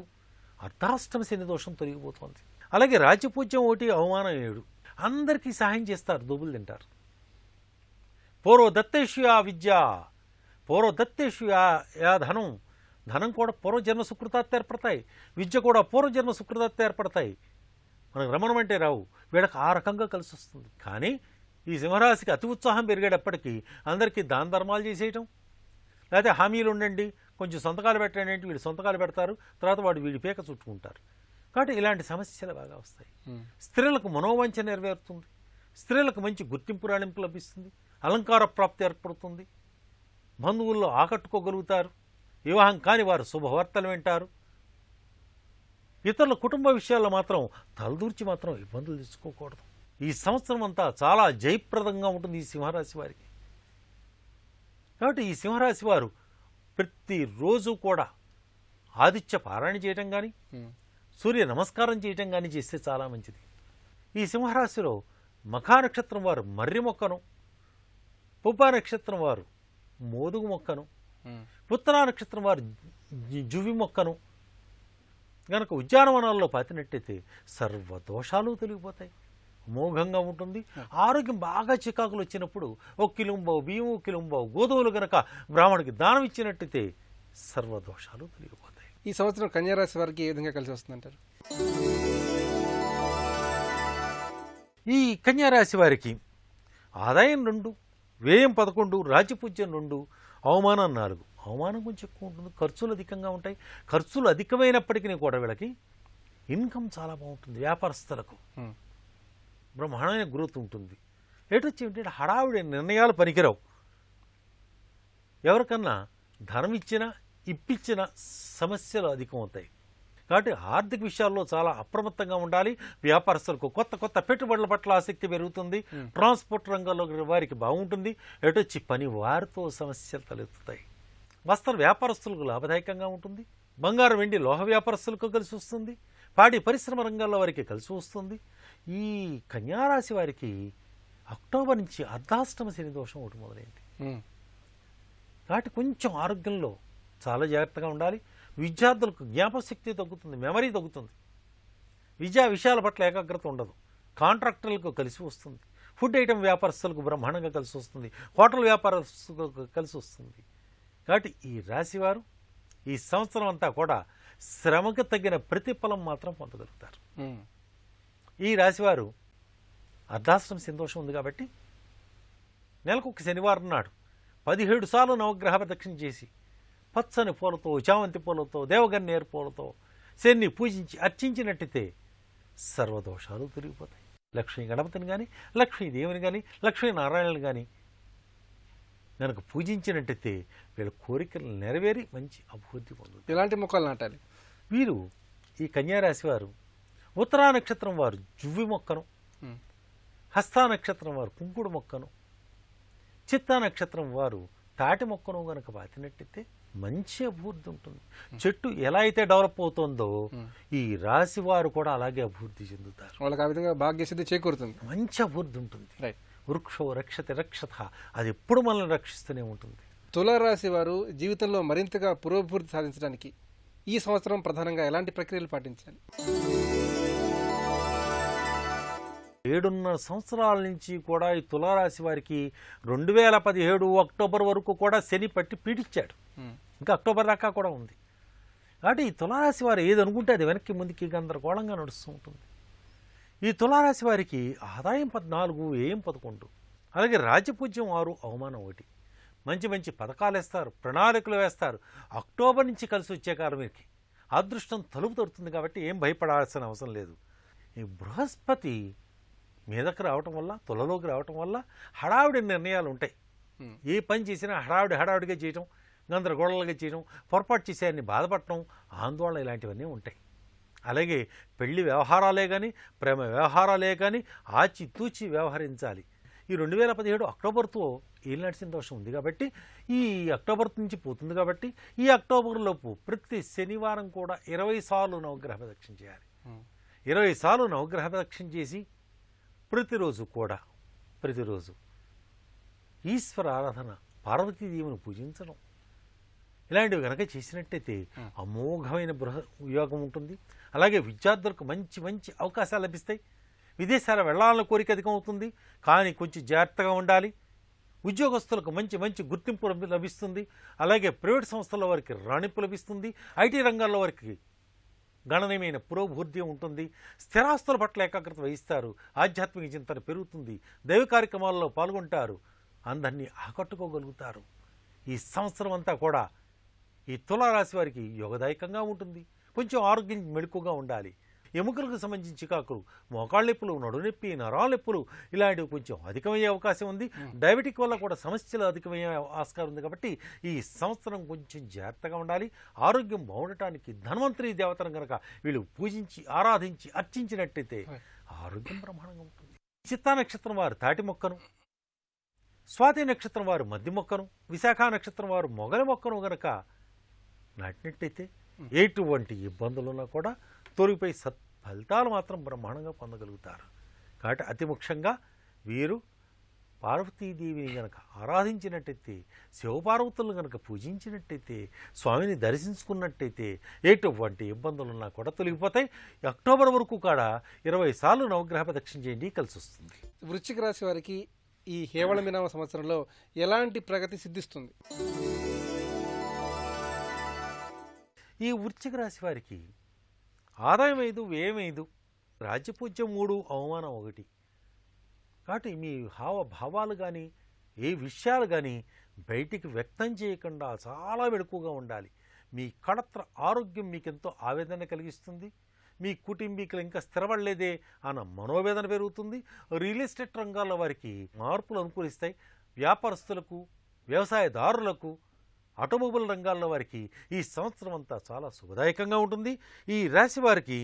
S2: అర్ధాష్టమ శని దోషం తొలగిపోతుంది. అలాగే రాజ్యపూజ్యం 1, అవమానం 7. అందరికీ సహాయం చేస్తారు, దోబులు తింటారు. పూర్వదత్తేషు యా విద్య, పూర్వదత్తేషు యా ధనం, ధనం కూడా పూర్వజన్మ సుకృతాత్త ఏర్పడతాయి. విద్య కూడా పూర్వజన్మ సుకృతాత్త ఏర్పడతాయి. మనకు రమణం అంటే రావు, వీళ్ళకి ఆ రకంగా కలిసి వస్తుంది. కానీ ఈ సింహరాశికి అతి ఉత్సాహం పెరిగేటప్పటికీ అందరికీ దాన ధర్మాలు చేసేయటం, లేకపోతే హామీలు ఉండండి, కొంచెం సంతకాలు పెట్టండి అంటే వీళ్ళు సంతకాలు పెడతారు, తర్వాత వాడు వీడి పేక చుట్టుకుంటారు. కాబట్టి ఇలాంటి సమస్యలు బాగా వస్తాయి. స్త్రీలకు మనోవాంఛ నెరవేరుతుంది, స్త్రీలకు మంచి గుర్తింపు రాణింపు లభిస్తుంది, అలంకార ప్రాప్తి ఏర్పడుతుంది, బంధువుల్లో ఆకట్టుకోగలుగుతారు, వివాహం కాని వారు శుభవార్తలు వింటారు. ఇతరుల కుటుంబ విషయాల్లో మాత్రం తలదూర్చి మాత్రం ఇబ్బందులు తెచ్చుకోకూడదు. ఈ సంవత్సరం అంతా చాలా జయప్రదంగా ఉంటుంది ఈ సింహరాశి వారికి. కాబట్టి ఈ సింహరాశి వారు ప్రతిరోజు కూడా ఆదిత్య పారాయణ చేయటం కానీ, సూర్య నమస్కారం చేయటం కానీ చేస్తే చాలా మంచిది. ఈ సింహరాశిలో మఖా నక్షత్రం వారు మర్రి మొక్కను, పుబ్బా నక్షత్రం వారు మోదుగు మొక్కను, ఉత్తరా నక్షత్రం వారు జువి మొక్కను గనక ఉద్యానవనాల్లో పాతినట్టయితే సర్వదోషాలు తొలగిపోతాయి, అమోఘంగా ఉంటుంది. ఆరోగ్యం బాగా చికాకులు వచ్చినప్పుడు 1 కిలోంబావు బియ్యం, 1 కిలోంబావు గోధుమలు గనక బ్రాహ్మణుడికి దానం ఇచ్చినట్టయితే సర్వదోషాలు తొలగిపోతాయి.
S1: ఈ సంవత్సరం కన్యారాశి వారికి ఏ విధంగా కలిసి వస్తుందంటారు?
S2: ఈ కన్యారాశి వారికి ఆదాయం 2, వ్యయం 11, రాజ్యపూజ్యం 2, అవమానం 4. అవమానం కొంచెం ఎక్కువ ఉంటుంది, ఖర్చులు అధికంగా ఉంటాయి. ఖర్చులు అధికమైనప్పటికీ కూడా వీళ్ళకి ఇన్కమ్ చాలా బాగుంటుంది. వ్యాపారస్తులకు బ్రహ్మాండమైన గ్రోత్ ఉంటుంది. ఎటొచ్చి ఏంటంటే హడావిడి నిర్ణయాలు పనికిరావు. ఎవరికన్నా ధనం ఇచ్చినా ఇప్పించిన సమస్యలు అధికమవుతాయి. కాబట్టి ఆర్థిక విషయాల్లో చాలా అప్రమత్తంగా ఉండాలి. వ్యాపారస్తులకు కొత్త కొత్త పెట్టుబడుల పట్ల ఆసక్తి పెరుగుతుంది. ట్రాన్స్పోర్ట్ రంగంలో వారికి బాగుంటుంది. ఎటొచ్చి పని వారితో సమస్యలు తలెత్తుతాయి. వస్త్ర వ్యాపారస్తులకు లాభదాయకంగా ఉంటుంది. బంగారం, వెండి, లోహ వ్యాపారస్తులకు కలిసి వస్తుంది. పాడి పరిశ్రమ రంగాల్లో వారికి కలిసి వస్తుంది. ఈ కన్యారాశి వారికి అక్టోబర్ నుంచి అర్ధాష్టమ శని దోషం ఒకటి మొదలైంది. కాబట్టి కొంచెం ఆరోగ్యంలో చాలా జాగ్రత్తగా ఉండాలి. విద్యార్థులకు జ్ఞాపశక్తి తగ్గుతుంది, మెమరీ తగ్గుతుంది. విద్యా విషయాల పట్ల ఏకాగ్రత ఉండదు. కాంట్రాక్టర్లకు కలిసి వస్తుంది. ఫుడ్ ఐటమ్ వ్యాపారస్తులకు బ్రహ్మాండంగా కలిసి వస్తుంది. హోటల్ వ్యాపారస్తులకు కలిసి వస్తుంది. కాబట్టి ఈ రాశివారు ఈ సంవత్సరం అంతా కూడా శ్రమకు తగిన ప్రతిఫలం మాత్రం పొందగలుగుతారు. ఈ రాశివారు అర్ధాష్టమ శని ఉంది కాబట్టి నెలకొక శనివారం నాడు 17 సార్లు నవగ్రహ ప్రదక్షిణ చేసి పచ్చని పూలతో, చామంతి పూలతో, దేవగన్నేరు పూలతో శని పూజించి అర్చించినట్టయితే సర్వదోషాలు తిరిగిపోతాయి. లక్ష్మీ గణపతిని కానీ, లక్ష్మీదేవిని కానీ, లక్ష్మీనారాయణని కానీ కనుక పూజించినట్టయితే వీళ్ళ కోరికలు నెరవేరి మంచి అభివృద్ధి పొందుతారు.
S1: ఎలాంటి మొక్కలు నాటాలి?
S2: వీరు ఈ కన్యారాశి వారు ఉత్తరా నక్షత్రం వారు జువ్వి మొక్కను, హస్తా నక్షత్రం వారు కుంకుడు మొక్కను, చిత్తా నక్షత్రం వారు తాటి మొక్కను గనక పాతినట్టయితే మంచి అభివృద్ధి ఉంటుంది. చెట్టు ఎలా అయితే డెవలప్ అవుతుందో ఈ రాశి వారు కూడా అలాగే అభివృద్ధి చెందుతారు.
S1: వాళ్ళకి ఆ విధంగా భాగ్యసిద్ధి చేకూరుతుంది,
S2: మంచి అభివృద్ధి ఉంటుంది. వృక్షో రక్షతే రక్షత, అది ఎప్పుడు మనల్ని రక్షిస్తూనే ఉంటుంది.
S1: తులారాశి వారు జీవితంలో మరింతగా పురోభివృద్ధి సాధించడానికి ఈ సంవత్సరం ప్రధానంగా ఎలాంటి ప్రక్రియలు పాటించాలి?
S2: 7.5 సంవత్సరాల నుంచి కూడా ఈ తులారాశి వారికి 2017 అక్టోబర్ వరకు కూడా శని పట్టి పీడించాడు. ఇంకా అక్టోబర్ దాకా కూడా ఉంది. కాబట్టి ఈ తులారాశి వారు ఏది అనుకుంటే అది వెనక్కి ముందుకి గందరగోళంగా నడుస్తూ ఉంటుంది. ఈ తులారాశి వారికి ఆదాయం 14, వ్యయం 11, అలాగే రాజ్యపూజ్యం 6, అవమానం 1. మంచి మంచి పథకాలు వేస్తారు, ప్రణాళికలు వేస్తారు. అక్టోబర్ నుంచి కలిసి వచ్చే కాలం వీరికి అదృష్టం తలుపు తడుతుంది. కాబట్టి ఏం భయపడాల్సిన అవసరం లేదు. ఈ బృహస్పతి మీదకి రావటం వల్ల, తులలోకి రావటం వల్ల హడావిడి నిర్ణయాలు ఉంటాయి. ఏ పని చేసినా హడావిడిగా చేయటం, గందరగోళాలుగా చేయడం, పొరపాటు చేసేయాన్ని బాధపడటం, ఆందోళన ఇలాంటివన్నీ ఉంటాయి. అలాగే పెళ్లి వ్యవహారాలే కానీ, ప్రేమ వ్యవహారాలే కానీ ఆచితూచి వ్యవహరించాలి. ఈ 2017 అక్టోబర్తో ఏలినాటి దోషం ఉంది కాబట్టి, ఈ అక్టోబర్ నుంచి పోతుంది కాబట్టి, ఈ అక్టోబర్లోపు ప్రతి శనివారం కూడా 20 సార్లు నవగ్రహ ప్రదక్షిణ చేయాలి. 20 సార్లు నవగ్రహ ప్రదక్షిణ చేసి ప్రతిరోజు ఈశ్వర ఆరాధన, పార్వతీదేవిని పూజించడం, ఇలాంటివి కనుక చేసినట్టయితే అమోఘమైన యోగం ఉంటుంది. అలాగే విద్యార్థులకు మంచి మంచి అవకాశాలు లభిస్తాయి. విదేశాల వెళ్ళాలన్న కోరిక అధికం అవుతుంది, కానీ కొంచెం జాగ్రత్తగా ఉండాలి. ఉద్యోగస్తులకు మంచి మంచి గుర్తింపు లభిస్తుంది. అలాగే ప్రైవేట్ సంస్థల వారికి రాణింపు లభిస్తుంది. ఐటీ రంగాల్లో వారికి గణనీయమైన పురోభివృద్ధి ఉంటుంది. స్థిరాస్తుల పట్ల ఏకాగ్రత వహిస్తారు. ఆధ్యాత్మిక చింతన పెరుగుతుంది. దైవ కార్యక్రమాల్లో పాల్గొంటారు. అందరినీ ఆకట్టుకోగలుగుతారు. ఈ సంవత్సరం అంతా కూడా ఈ తులారాశి వారికి యోగదాయకంగా ఉంటుంది. కొంచెం ఆరోగ్యం మెళుకుగా ఉండాలి. ఎముకలకు సంబంధించిన చికాకులు, మోకాళ్ళ నొప్పులు, నడునొప్పి, నరాల నొప్పులు ఇలాంటివి కొంచెం అధికమయ్యే అవకాశం ఉంది. డయాబెటిక్ వల్ల కూడా సమస్యలు అధికమయ్యే ఆస్కారం ఉంది. కాబట్టి ఈ సంవత్సరం కొంచెం జాగ్రత్తగా ఉండాలి. ఆరోగ్యం బాగుండటానికి ధన్వంతరి దేవతను కనుక వీళ్ళు పూజించి ఆరాధించి అర్చించినట్టయితే ఆరోగ్యం బ్రహ్మాండంగా ఉంటుంది. చిత్తా నక్షత్రం వారు తాటి మొక్కను, స్వాతి నక్షత్రం వారు మద్ది మొక్కను, విశాఖ నక్షత్రం వారు మొగలి మొక్కను గనక నాటినట్టయితే ఎటువంటి ఇబ్బందులున్నా కూడా తొలిపై సత్ఫలితాలు మాత్రం బ్రహ్మాండంగా పొందగలుగుతారు. కాబట్టి అతి ముఖ్యంగా వీరు పార్వతీదేవిని గనక ఆరాధించినట్టయితే, శివపార్వతులను గనక పూజించినట్టయితే, స్వామిని దర్శించుకున్నట్టయితే ఎటువంటి ఇబ్బందులున్నా కూడా తొలగిపోతాయి. అక్టోబర్ వరకు కూడా 20 సార్లు నవగ్రహ ప్రదక్షిణ చేయండి, కలిసి వస్తుంది.
S1: వృశ్చిక రాశి వారికి ఈ హేవళమినామ సంవత్సరంలో ఎలాంటి ప్రగతి సిద్ధిస్తుంది?
S2: ఈ వృశ్చిక రాశి వారికి ఆదాయం 5, వ్యయం 5, రాజ్యపూజ్యం 3, అవమానం 1. కాబట్టి మీ హావభావాలు కానీ ఏ విషయాలు కానీ బయటికి వ్యక్తం చేయకుండా చాలా మెలకువగా ఉండాలి. మీ కడత్ర ఆరోగ్యం మీకెంతో ఆవేదన కలిగిస్తుంది. మీ కుటుంబీకులు ఇంకా స్థిరపడలేదే అన్న మనోవేదన పెరుగుతుంది. రియల్ ఎస్టేట్ రంగాల వారికి మార్పులు అనుకూలిస్తాయి. వ్యాపారస్తులకు, వ్యవసాయదారులకు, ఆటోమొబైల్ రంగాల్లో వారికి ఈ సంవత్సరం అంతా చాలా శుభదాయకంగా ఉంటుంది. ఈ రాశి వారికి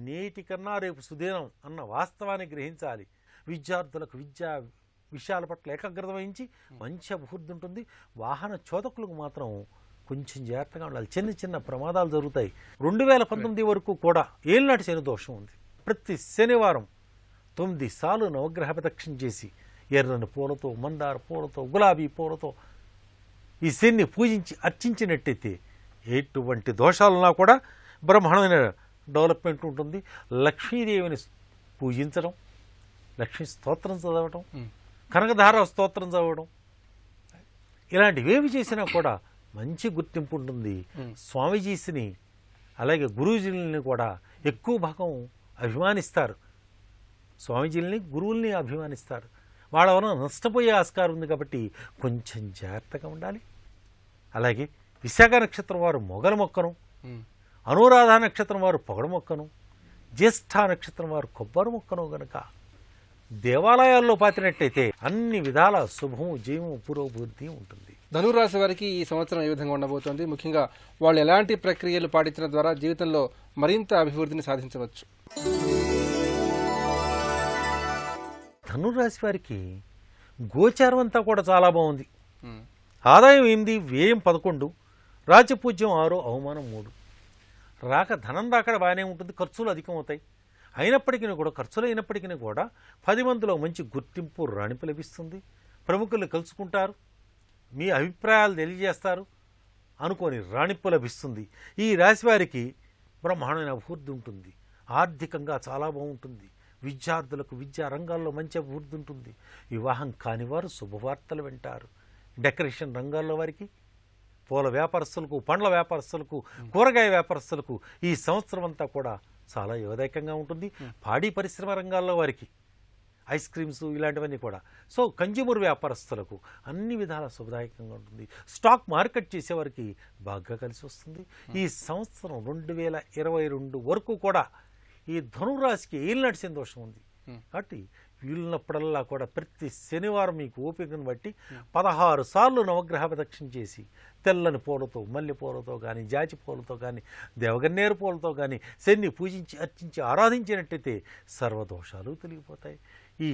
S2: నేటి కన్నా రేపు సుదినం అన్న వాస్తవాన్ని గ్రహించాలి. విద్యార్థులకు విద్యా విషయాల పట్ల ఏకాగ్రత వహించి మంచి అభివృద్ధి ఉంటుంది. వాహన చోదకులకు మాత్రం కొంచెం జాగ్రత్తగా ఉండాలి. చిన్న చిన్న ప్రమాదాలు జరుగుతాయి. 2019 వరకు కూడా ఏళ్ళనాటి శని దోషం ఉంది. ప్రతి శనివారం 9 సార్లు నవగ్రహ ప్రదక్షిణ చేసి ఎర్రని పూలతో, మందార పూలతో, గులాబీ పూలతో ఈ శని పూజించి అర్చించినట్టయితే ఎటువంటి దోషాలున్నా కూడా బ్రహ్మాండమైన డెవలప్మెంట్ ఉంటుంది. లక్ష్మీదేవిని పూజించడం, లక్ష్మీ స్తోత్రం చదవడం, కనకధార స్తోత్రం చదవడం ఇలాంటివేవి చేసినా కూడా మంచి గుర్తింపు ఉంటుంది. స్వామీజీస్ని అలాగే గురూజీలని కూడా ఎక్కువ భాగం అభిమానిస్తారు. స్వామీజీలని, గురువుల్ని అభిమానిస్తారు. వాళ్ళ వలన నష్టపోయే ఆస్కారం ఉంది. కాబట్టి కొంచెం జాగ్రత్తగా ఉండాలి. అలాగే విశాఖ నక్షత్రం వారు మొగల మొక్కను, అనురాధ నక్షత్రం వారు పొగడ మొక్కను, జ్యేష్ఠ నక్షత్రం వారు కొబ్బరి మొక్కను గనక దేవాలయాల్లో పాతినట్టయితే అన్ని విధాల శుభము, జయము, పురోభివృద్ధి ఉంటుంది.
S1: ధనురాశి వారికి ఈ సంవత్సరం ఏ విధంగా ఉండబోతోంది? ముఖ్యంగా వాళ్ళు ఎలాంటి ప్రక్రియలు పాటించడం ద్వారా జీవితంలో మరింత అభివృద్ధిని సాధించవచ్చు?
S2: ధనురాశి వారికి గోచారం అంతా కూడా చాలా బాగుంది. ఆదాయం 8, వ్యయం 11, రాజ్యపూజ్యం 6, అవమానం 3. ధనం రాకడ బాగానే ఉంటుంది. ఖర్చులు అధికం అవుతాయి. అయినప్పటికీ కూడా, ఖర్చులు అయినప్పటికీ కూడా 10 మందిలో మంచి గుర్తింపు, రాణింపు లభిస్తుంది. ప్రముఖులు కలుసుకుంటారు, మీ అభిప్రాయాలు తెలియజేస్తారు, అనుకోని రాణింపు లభిస్తుంది. ఈ రాశి వారికి బ్రహ్మాండమైన అభివృద్ధి ఉంటుంది. ఆర్థికంగా చాలా బాగుంటుంది. విద్యార్థులకు విద్యా రంగాల్లో మంచి అభివృద్ధి ఉంటుంది. వివాహం కాని వారు శుభవార్తలు వింటారు. డెకరేషన్ రంగాల్లో వారికి, పూల వ్యాపారస్తులకు, పండ్ల వ్యాపారస్తులకు, కూరగాయ వ్యాపారస్తులకు ఈ సంవత్సరం అంతా కూడా చాలా యోగదాయకంగా ఉంటుంది. పాడి పరిశ్రమ రంగాల్లో వారికి, ఐస్ క్రీమ్స్ ఇలాంటివన్నీ కూడా. సో కన్జ్యూమర్ వ్యాపారస్తులకు అన్ని విధాల శుభదాయకంగా ఉంటుంది. స్టాక్ మార్కెట్ చేసేవారికి బాగా కలిసి వస్తుంది. ఈ సంవత్సరం 2022 వరకు కూడా ఈ ధనురాశికి ఏలినాటి శని దోషం ఉంది. కాబట్టి వీలున్నప్పుడల్లా కూడా ప్రతి శనివారం మీకు ఓపికను బట్టి 16 సార్లు నవగ్రహ ప్రదక్షిణ చేసి తెల్లని పూలతో, మల్లె పూలతో కానీ, జాజి పూలతో కానీ, దేవగన్నేరు పూలతో కానీ శని పూజించి అర్చించి ఆరాధించినట్టయితే సర్వదోషాలు తొలగిపోతాయి. ఈ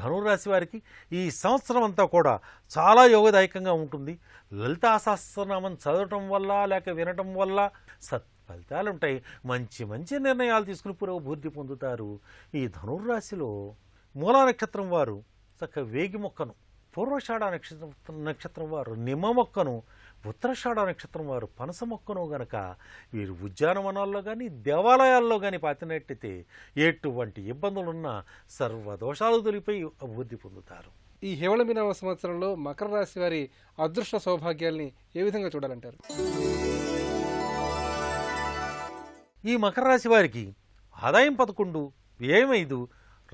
S2: ధనురాశి వారికి ఈ సంవత్సరం అంతా కూడా చాలా యోగదాయకంగా ఉంటుంది. లలితా సహస్రనామం చదవటం వల్ల లేక వినటం వల్ల ఫలితాలు ఉంటాయి. మంచి మంచి నిర్ణయాలు తీసుకుని పురోభివృద్ధి పొందుతారు. ఈ ధనుర్రాశిలో మూలా నక్షత్రం వారు చక్కగా వేగి మొక్కను, పూర్వషాఢ నక్షత్రం వారు నిమ్మ మొక్కను, ఉత్తరాషాఢ నక్షత్రం వారు పనస మొక్కను గనక వీరు ఉద్యానవనాల్లో కానీ, దేవాలయాల్లో కానీ పాతినట్టయితే ఎటువంటి ఇబ్బందులున్నా సర్వదోషాలు తొలిపై అభివృద్ధి పొందుతారు.
S1: ఈ హేవళమినామ సంవత్సరంలో మకర రాశి వారి అదృష్ట సౌభాగ్యాల్ని ఏ విధంగా చూడాలంటారు?
S2: ఈ మకర రాశి వారికి ఆదాయం 11, వ్యయం 5,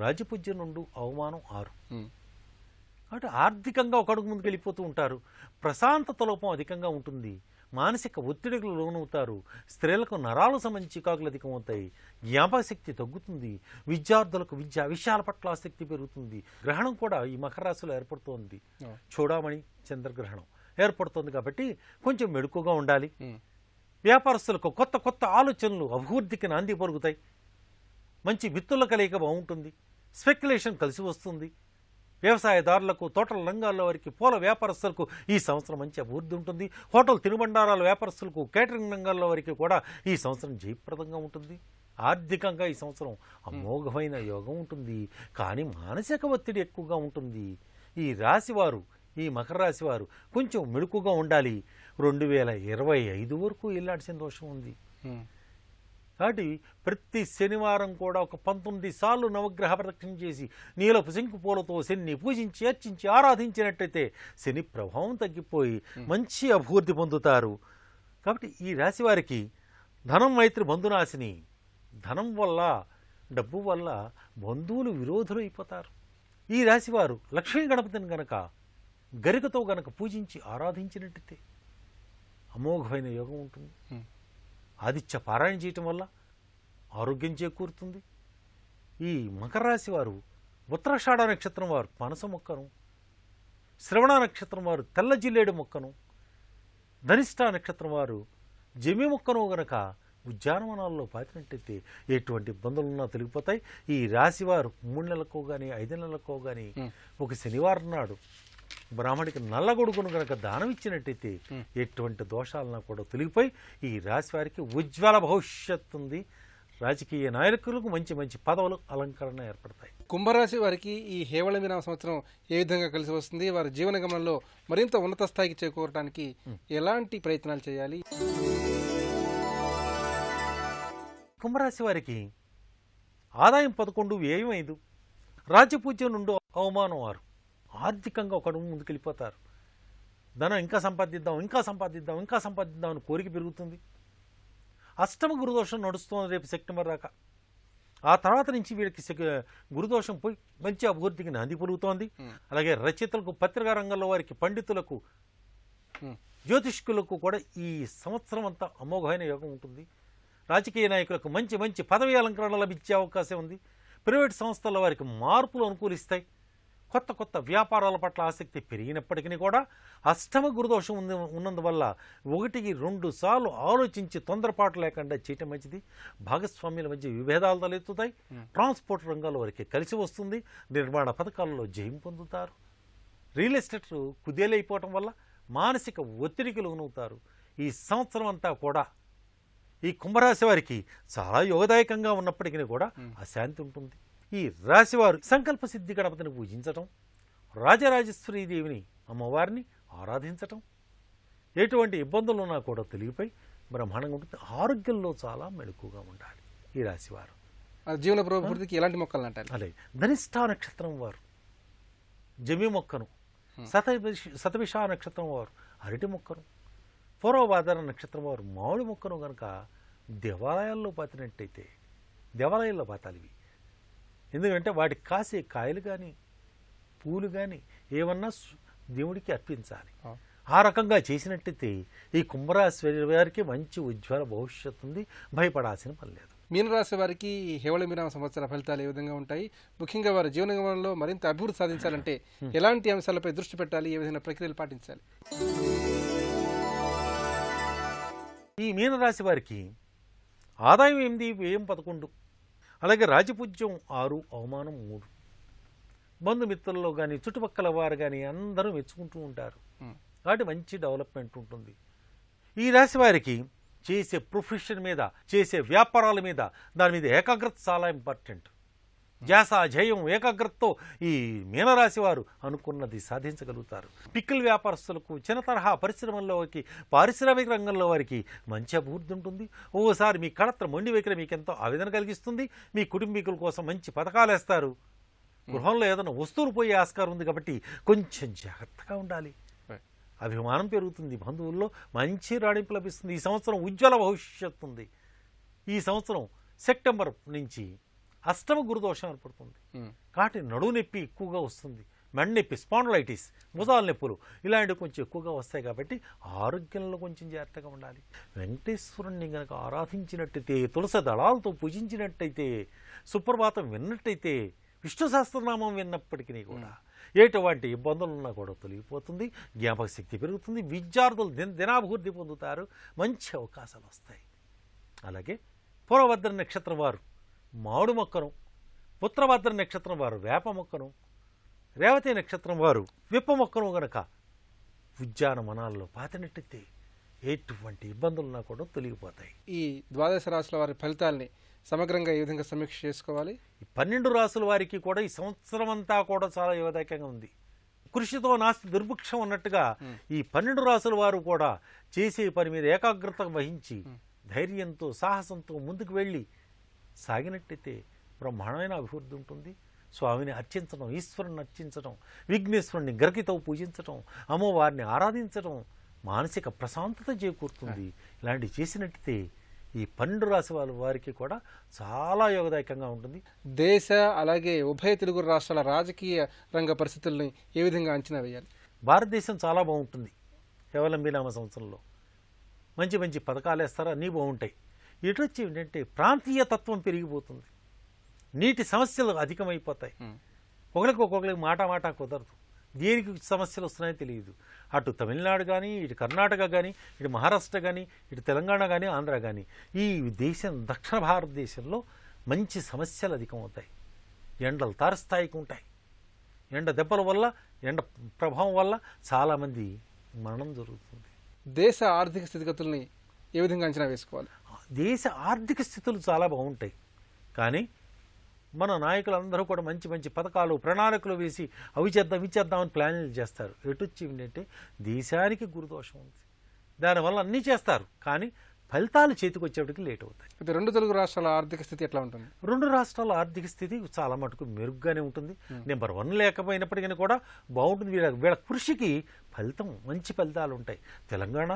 S2: రాజ్యపూజ్యం 2, అవమానం 6. అంటే ఆర్థికంగా ఒక అడుగు ముందుకు వెళ్ళిపోతూ ఉంటారు. ప్రశాంతత లోపం అధికంగా ఉంటుంది. మానసిక ఒత్తిడికి లోనవుతారు. స్త్రీలకు నరాలకు సంబంధించి చికాకులు అధికమవుతాయి. జ్ఞాపకశక్తి తగ్గుతుంది. విద్యార్థులకు విషయాల పట్ల ఆసక్తి పెరుగుతుంది. గ్రహణం కూడా ఈ మకర రాశిలో ఏర్పడుతోంది. చూడమణి చంద్రగ్రహణం ఏర్పడుతుంది కాబట్టి కొంచెం మెడుకుగా ఉండాలి. వ్యాపారస్తులకు కొత్త కొత్త ఆలోచనలు అభివృద్ధికి నాంది పలుకుతాయి. మంచి మిత్రుల కలయిక బాగుంటుంది. స్పెక్యులేషన్ కలిసి వస్తుంది. వ్యవసాయదారులకు, తోటల రంగాల్లో వారికి, పూల వ్యాపారస్తులకు ఈ సంవత్సరం మంచి అభివృద్ధి ఉంటుంది. హోటల్ తినుబండారాల వ్యాపారస్తులకు, కేటరింగ్ రంగాల్లో వారికి కూడా ఈ సంవత్సరం జయప్రదంగా ఉంటుంది. ఆర్థికంగా ఈ సంవత్సరం అమోఘమైన యోగం ఉంటుంది. కానీ మానసిక ఒత్తిడి ఎక్కువగా ఉంటుంది. ఈ రాశివారు, ఈ మకర రాశి వారు కొంచెం మెడుకుగా ఉండాలి. 2025 వరకు ఇల్లాడిసిన దోషం ఉంది. కాబట్టి ప్రతి శనివారం కూడా ఒక 19 సార్లు నవగ్రహ ప్రదక్షిణ చేసి నీలపు శంకు పూలతో శనిని పూజించి అర్చించి ఆరాధించినట్టయితే శని ప్రభావం తగ్గిపోయి మంచి అభివృద్ధి పొందుతారు. కాబట్టి ఈ రాశి వారికి ధనం మైత్రి బంధునాశిని. ధనం వల్ల, డబ్బు వల్ల బంధువులు విరోధులు అయిపోతారు. ఈ రాశివారు లక్ష్మీ గణపతిని గనక గరికతో గనక పూజించి ఆరాధించినట్టయితే అమోఘమైన యోగం ఉంటుంది. ఆదిత్య పారాయణ చేయటం వల్ల ఆరోగ్యం చేకూరుతుంది. ఈ మకర రాశి వారు ఉత్తరాషాఢ నక్షత్రం వారు పనస మొక్కను, శ్రవణ నక్షత్రం వారు తెల్ల జిల్లేడు మొక్కను, ధనిష్ట నక్షత్రం వారు జమి మొక్కను గనక ఉద్యానవనాల్లో పాతినట్టయితే ఎటువంటి ఇబ్బందులున్నా తొలగిపోతాయి. ఈ రాశివారు 3 నెలలకో కానీ 5 నెలలకో కానీ ఒక శనివారం నాడు బ్రాహ్మడికి నల్ల గొడుగును కనుక దానం ఇచ్చినట్టయితే ఎటువంటి దోషాలన్నా కూడా తొలగిపోయి ఈ రాశి వారికి ఉజ్వల భవిష్యత్తు ఉంది. రాజకీయ నాయకులకు మంచి మంచి పదవులు అలంకరణ ఏర్పడతాయి.
S1: కుంభరాశి వారికి ఈ హేవళమిన సంవత్సరం ఏ విధంగా కలిసి వస్తుంది? వారి జీవన గమనంలో మరింత ఉన్నత స్థాయికి చేకూరడానికి ఎలాంటి ప్రయత్నాలు చేయాలి?
S2: కుంభరాశి వారికి ఆదాయం 11, వ్యయం 5, రాజ్యపూజ్యం నుండి అవమానం 6. ఆర్థికంగా ఒక అడుగు ముందుకెళ్ళిపోతారు. ధనం ఇంకా సంపాదిద్దాం అని కోరిక పెరుగుతుంది. అష్టమ గురుదోషం నడుస్తుంది రేపు సెప్టెంబర్ దాకా. ఆ తర్వాత నుంచి వీళ్ళకి గురుదోషం పోయి మంచి అభివృద్ధికి నాంది పలుకుతోంది. అలాగే రచయితలకు, పత్రికా రంగంలో వారికి, పండితులకు, జ్యోతిష్కులకు కూడా ఈ సంవత్సరం అంతా అమోఘమైన యోగం ఉంటుంది. రాజకీయ నాయకులకు మంచి మంచి పదవి అలంకరణ లభించే అవకాశం ఉంది. ప్రైవేట్ సంస్థల వారికి మార్పులు అనుకూలిస్తాయి. కొత్త కొత్త వ్యాపారాల పట్ల ఆసక్తి పెరిగినప్పటికీ కూడా అష్టమ గురుదోషం ఉన్నందువల్ల 1-2 సార్లు ఆలోచించి తొందరపాటు లేకుండా చేయటం మంచిది. భాగస్వామ్యుల మధ్య విభేదాలు తలెత్తుతాయి. ట్రాన్స్పోర్ట్ రంగాల వరకు కలిసి వస్తుంది. నిర్మాణ పథకాలలో జయం పొందుతారు. రియల్ ఎస్టేట్ కుదేలైపోవటం వల్ల మానసిక ఒత్తిడికి లోనవుతారు. ఈ సంవత్సరం అంతా కూడా ఈ కుంభరాశి వారికి చాలా యోగదాయకంగా ఉన్నప్పటికీ కూడా అశాంతి ఉంటుంది. ఈ రాశివారు సంకల్ప సిద్ధి గణపతిని పూజించటం, రాజరాజేశ్వరీ దేవిని అమ్మవారిని ఆరాధించటం, ఎటువంటి ఇబ్బందులు ఉన్నా కూడా తొలగిపోయి బ్రహ్మాండంగా ఉంటుంది. ఆరోగ్యంలో చాలా మెళుకుగా ఉండాలి ఈ రాశివారు.
S1: జీవన ప్రవృత్తికి ఎలాంటి మొక్కలు అంటారు?
S2: అలాగే ధనిష్ట నక్షత్రం వారు జమి మొక్కను, శతభిష నక్షత్రం వారు అరటి మొక్కను, పూర్వభాద్ర నక్షత్రం వారు మామిడి మొక్కను కనుక దేవాలయాల్లో పాతినట్టయితే, దేవాలయాల్లో పాతాలి ఇవి. ఎందుకంటే వాటికి కాసే కాయలు కానీ పూలు కానీ ఏమన్నా దేవుడికి అర్పించాలి. ఆ రకంగా చేసినట్టయితే ఈ కుంభరాశి వారికి మంచి ఉజ్వల భవిష్యత్తు ఉంది. భయపడాల్సిన పని లేదు.
S1: మీనరాశి వారికి హేవళమిన సంవత్సర ఫలితాలు ఏ విధంగా ఉంటాయి? ముఖ్యంగా వారి జీవన గమనంలో మరింత అభివృద్ధి సాధించాలంటే ఎలాంటి అంశాలపై దృష్టి పెట్టాలి? ఏ విధంగా ప్రక్రియలు పాటించాలి?
S2: ఈ మీనరాశి వారికి ఆదాయం 8, వ్యయం 11, అలాగే రాజపూజ్యం 6, అవమానం 3. బంధుమిత్రుల్లో కానీ చుట్టుపక్కల వారు కానీ అందరూ మెచ్చుకుంటూ ఉంటారు. కాబట్టి మంచి డెవలప్మెంట్ ఉంటుంది. ఈ రాశి వారికి చేసే ప్రొఫెషన్ మీద, చేసే వ్యాపారాల మీద, దాని మీద ఏకాగ్రత చాలా ఇంపార్టెంట్. ధ్యాస, జయం, ఏకాగ్రతతో ఈ మీనరాశి వారు అనుకున్నది సాధించగలుగుతారు. పిక్కల వ్యాపారస్తులకు, చిన్న తరహా పరిశ్రమల్లోకి, పారిశ్రామిక రంగంలో వారికి మంచి అభివృద్ధి ఉంటుంది. ఓసారి మీ కళత్ర మొండి వైఖరి మీకు ఎంతో ఆవేదన కలిగిస్తుంది. మీ కుటుంబీకుల కోసం మంచి పథకాలు వేస్తారు. గృహంలో ఏదైనా వస్తువులు పోయే ఆస్కారం ఉంది కాబట్టి కొంచెం జాగ్రత్తగా ఉండాలి. అభిమానం పెరుగుతుంది. బంధువుల్లో మంచి రాణింపు లభిస్తుంది. ఈ సంవత్సరం ఉజ్వల భవిష్యత్తు ఉంది. ఈ సంవత్సరం సెప్టెంబర్ నుంచి అష్టమ గురుదోషం ఏర్పడుతుంది. కాబట్టి నడువు నొప్పి ఎక్కువగా వస్తుంది. మెడ నొప్పి, స్పాండిలైటిస్, భుజాల నొప్పులు ఇలాంటివి కొంచెం ఎక్కువగా వస్తాయి. కాబట్టి ఆరోగ్యంలో కొంచెం జాగ్రత్తగా ఉండాలి. వెంకటేశ్వరుణ్ణి కనుక ఆరాధించినట్టయితే, తులసి దళాలతో పూజించినట్టయితే, సుప్రభాతం విన్నట్టయితే, విష్ణు సహస్రనామం విన్నప్పటికీ కూడా ఎటువంటి ఇబ్బందులున్నా కూడా తొలగిపోతుంది, జ్ఞాపక శక్తి పెరుగుతుంది, విద్యార్థులు దినాభివృద్ధి పొందుతారు, మంచి అవకాశాలు వస్తాయి. అలాగే పూర్వభద్ర నక్షత్రం వారు మామిడి మొక్కను, ఉత్తరభద్ర నక్షత్రం వారు వేప మొక్కను, రేవతి నక్షత్రం వారు విప్ప మొక్కను గనక ఉద్యానవనాల్లో పాతినట్టయితే ఎటువంటి ఇబ్బందులున్నా కూడా తొలగిపోతాయి.
S1: ఈ ద్వాదశ రాశుల వారి ఫలితాల్ని సమగ్రంగా ఏ విధంగా సమీక్ష చేసుకోవాలి?
S2: ఈ 12 రాసుల వారికి కూడా ఈ సంవత్సరం అంతా కూడా చాలా యోగదాయకంగా ఉంది. కృషితో నాస్తి దుర్భిక్షం అన్నట్టుగా ఈ 12 రాసుల వారు కూడా చేసే పని మీద ఏకాగ్రత వహించి ధైర్యంతో, సాహసంతో ముందుకు వెళ్ళి సాగినట్టయితే బ్రహ్మాండమైన అభివృద్ధి ఉంటుంది. స్వామిని అర్చించడం, ఈశ్వరుని అర్చించడం, విఘ్నేశ్వరుని గరికతో పూజించడం, అమ్మవారిని ఆరాధించడం మానసిక ప్రశాంతత చేకూరుతుంది. ఇలాంటివి చేసినట్టయితే ఈ 12 రాశి వారికి కూడా చాలా యోగదాయకంగా ఉంటుంది.
S1: దేశ అలాగే ఉభయ తెలుగు రాష్ట్రాల రాజకీయ రంగ పరిస్థితుల్ని ఏ విధంగా అంచనా వేయాలి?
S2: భారతదేశం చాలా బాగుంటుంది. కేవలం సంవత్సరంలో మంచి మంచి పథకాలు వేస్తారు, అన్నీ బాగుంటాయి. ఇటు వచ్చి ఏంటంటే ప్రాంతీయ తత్వం పెరిగిపోతుంది, నీటి సమస్యలు అధికమైపోతాయి. ఒకరికి మాట కుదరదు, దేనికి సమస్యలు వస్తున్నాయో తెలియదు. అటు తమిళనాడు కానీ, ఇటు కర్ణాటక కానీ, ఇటు మహారాష్ట్ర కానీ, ఇటు తెలంగాణ కానీ, ఆంధ్ర కానీ, ఈ దక్షిణ భారతదేశంలో మంచి సమస్యలు అధికమవుతాయి. ఎండలు తారస్థాయికి ఉంటాయి. ఎండ దెబ్బల వల్ల, ఎండ ప్రభావం వల్ల చాలామంది మరణం జరుగుతుంది.
S1: దేశ ఆర్థిక స్థితిగతుల్ని ఏ విధంగా అంచనా వేసుకోవాలి?
S2: దేశ ఆర్థిక స్థితులు చాలా బాగుంటాయి. కానీ మన నాయకులందరూ కూడా మంచి మంచి పథకాలు, ప్రణాళికలు వేసి అవి చేద్దామని ప్లాన్లు చేస్తారు. ఎటొచ్చి ఏంటంటే దేశానికి గురుదోషం ఉంది. దానివల్ల అన్నీ చేస్తారు, కానీ ఫలితాలు చేతికి వచ్చేటికి లేట్ అవుతాయి.
S1: అయితే 2 తెలుగు రాష్ట్రాల ఆర్థిక స్థితి ఎట్లా ఉంటుంది?
S2: 2 రాష్ట్రాల ఆర్థిక స్థితి చాలా మటుకు మెరుగ్గానే ఉంటుంది. నెంబర్ 1 లేకపోయినప్పటికీ కూడా బాగుంటుంది. వీళ్ళ కృషికి మంచి ఫలితాలు ఉంటాయి. తెలంగాణ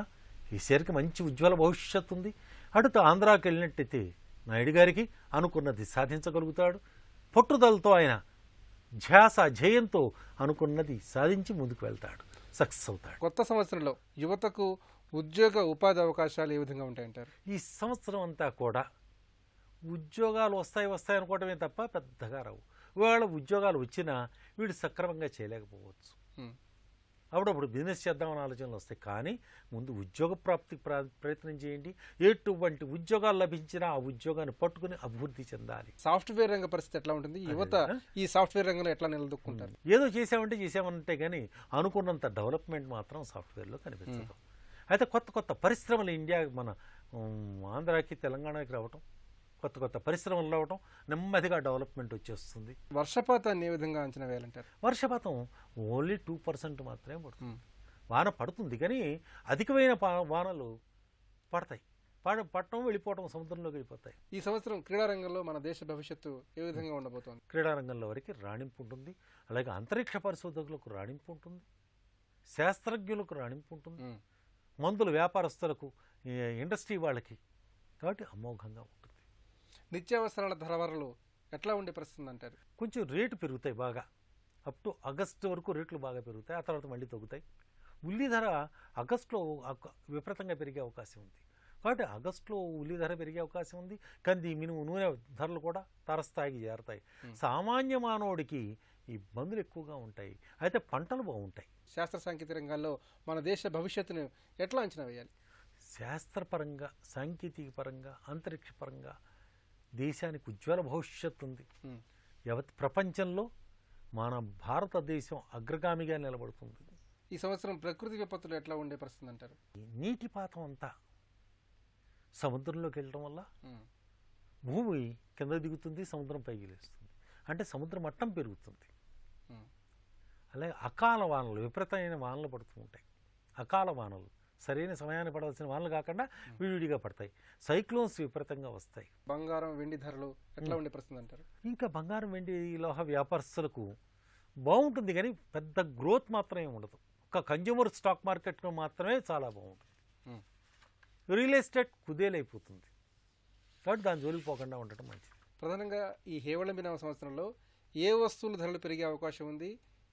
S2: ఈసారికి మంచి ఉజ్వల భవిష్యత్తు ఉంది. అటు ఆంధ్రాకి వెళ్ళినట్టయితే నాయుడు గారికి అనుకున్నది సాధించగలుగుతాడు. పట్టుదలతో ఆయన జయంతో అనుకున్నది సాధించి ముందుకు వెళ్తాడు, సక్సెస్ అవుతాడు.
S1: కొత్త సంవత్సరంలో యువతకు ఉద్యోగ ఉపాధి అవకాశాలు ఏ విధంగా ఉంటాయంటారు?
S2: ఈ సంవత్సరం అంతా కూడా ఉద్యోగాలు వస్తాయి అనుకోవటమే తప్ప పెద్దగా రావు. ఒకవేళ ఉద్యోగాలు వచ్చినా వీడు సక్రమంగా చేయలేకపోవచ్చు. అప్పుడప్పుడు బిజినెస్ చేద్దామని ఆలోచనలు వస్తాయి. కానీ ముందు ఉద్యోగ ప్రాప్తికి ప్రయత్నం చేయండి. ఎటువంటి ఉద్యోగాలు లభించినా ఆ ఉద్యోగాన్ని పట్టుకుని అభివృద్ధి చెందాలి.
S1: సాఫ్ట్వేర్ రంగ పరిస్థితి ఎట్లా ఉంటుంది? యువత ఈ సాఫ్ట్వేర్ రంగంలో ఎట్లా నిలదొక్కుంటారు?
S2: ఏదో చేసామంటే కానీ అనుకున్నంత డెవలప్మెంట్ మాత్రం సాఫ్ట్వేర్లో కనిపించదు. అయితే కొత్త పరిశ్రమలు ఇండియా, మన ఆంధ్రాకి, తెలంగాణకి రావటం, కొత్త పరిశ్రమలు రావటం, నెమ్మదిగా డెవలప్మెంట్ వచ్చేస్తుంది.
S1: వర్షపాతాన్ని ఏ విధంగా అంచనా వేయాలంటారు?
S2: వర్షపాతం ఓన్లీ 2% మాత్రమే పడుతుంది. వాన పడుతుంది కానీ అధికమైన వానలు పడతాయి. పడటం, వెళ్ళిపోవటం, సముద్రంలోకి వెళ్ళిపోతాయి.
S1: ఈ సంవత్సరం క్రీడారంగంలో మన దేశ భవిష్యత్తు ఏ విధంగా ఉండబోతోంది?
S2: క్రీడారంగంలో వరకు రాణింపు ఉంటుంది. అలాగే అంతరిక్ష పరిశోధకులకు రాణింపు ఉంటుంది, శాస్త్రజ్ఞులకు రాణింపు ఉంటుంది, మందుల వ్యాపారస్తులకు, ఇండస్ట్రీ వాళ్ళకి. కాబట్టి అమోఘంగా ఉంటుంది.
S1: నిత్యావసరాల ధరలు ఎట్లా ఉండే పరిస్థితి అంటారు?
S2: కొంచెం రేటు పెరుగుతాయి బాగా. అప్ టు ఆగస్టు వరకు రేట్లు బాగా పెరుగుతాయి, ఆ తర్వాత మళ్ళీ తగ్గుతాయి. ఉల్లి ధర ఆగస్టులో విపరీతంగా పెరిగే అవకాశం ఉంది. కాబట్టి ఆగస్టులో ఉల్లి ధర పెరిగే అవకాశం ఉంది. కంది, మినుము, నూనె ధరలు కూడా తారస్థాయికి చేరతాయి. సామాన్య మానవుడికి ఇబ్బందులు ఎక్కువగా ఉంటాయి. అయితే పంటలు బాగుంటాయి.
S1: శాస్త్ర సాంకేతిక రంగాల్లో మన దేశ భవిష్యత్తును ఎట్లా అంచనా వేయాలి?
S2: శాస్త్రపరంగా, సాంకేతిక పరంగా, అంతరిక్ష పరంగా దేశానికి ఉజ్వల భవిష్యత్తు ఉంది. ప్రపంచంలో మన భారతదేశం అగ్రగామిగా నిలబడుతుంది.
S1: ఈ సంవత్సరం ప్రకృతి విపత్తులు ఎట్లా ఉండే పరిస్థితి అంటారు?
S2: నీటిపాతం అంతా సముద్రంలోకి వెళ్ళడం వల్ల భూమి కింద దిగుతుంది, సముద్రం పైకి లేస్తుంది. అంటే సముద్ర మట్టం పెరుగుతుంది. అలాగే అకాల వానలు, విపరీతమైన వానలు పడుతూ ఉంటాయి. అకాల వానలు సరైన సమయాన్ని పడాల్సిన వానలు కాకుండా విడివిడిగా పడతాయి. సైక్లోన్స్ విపరీతంగా వస్తాయి.
S1: బంగారం, వెండి ధరలు ఎట్లా ఉండే పరిస్థితి అంటారు?
S2: ఇంకా బంగారం, వెండి, లోహ వ్యాపారస్తులకు బాగుంటుంది కానీ పెద్ద గ్రోత్ మాత్రమే ఉండదు. ఒక కన్జ్యూమర్ స్టాక్ మార్కెట్లో మాత్రమే చాలా బాగుంటుంది. రియల్ ఎస్టేట్ కుదేలైపోతుంది. కాబట్టి దాని జోలికి పోకుండా ఉండటం మంచిది.
S1: ప్రధానంగా ఈ హేవళంబినామ సంవత్సరంలో ఏ వస్తువుల ధరలు పెరిగే అవకాశం ఉంది,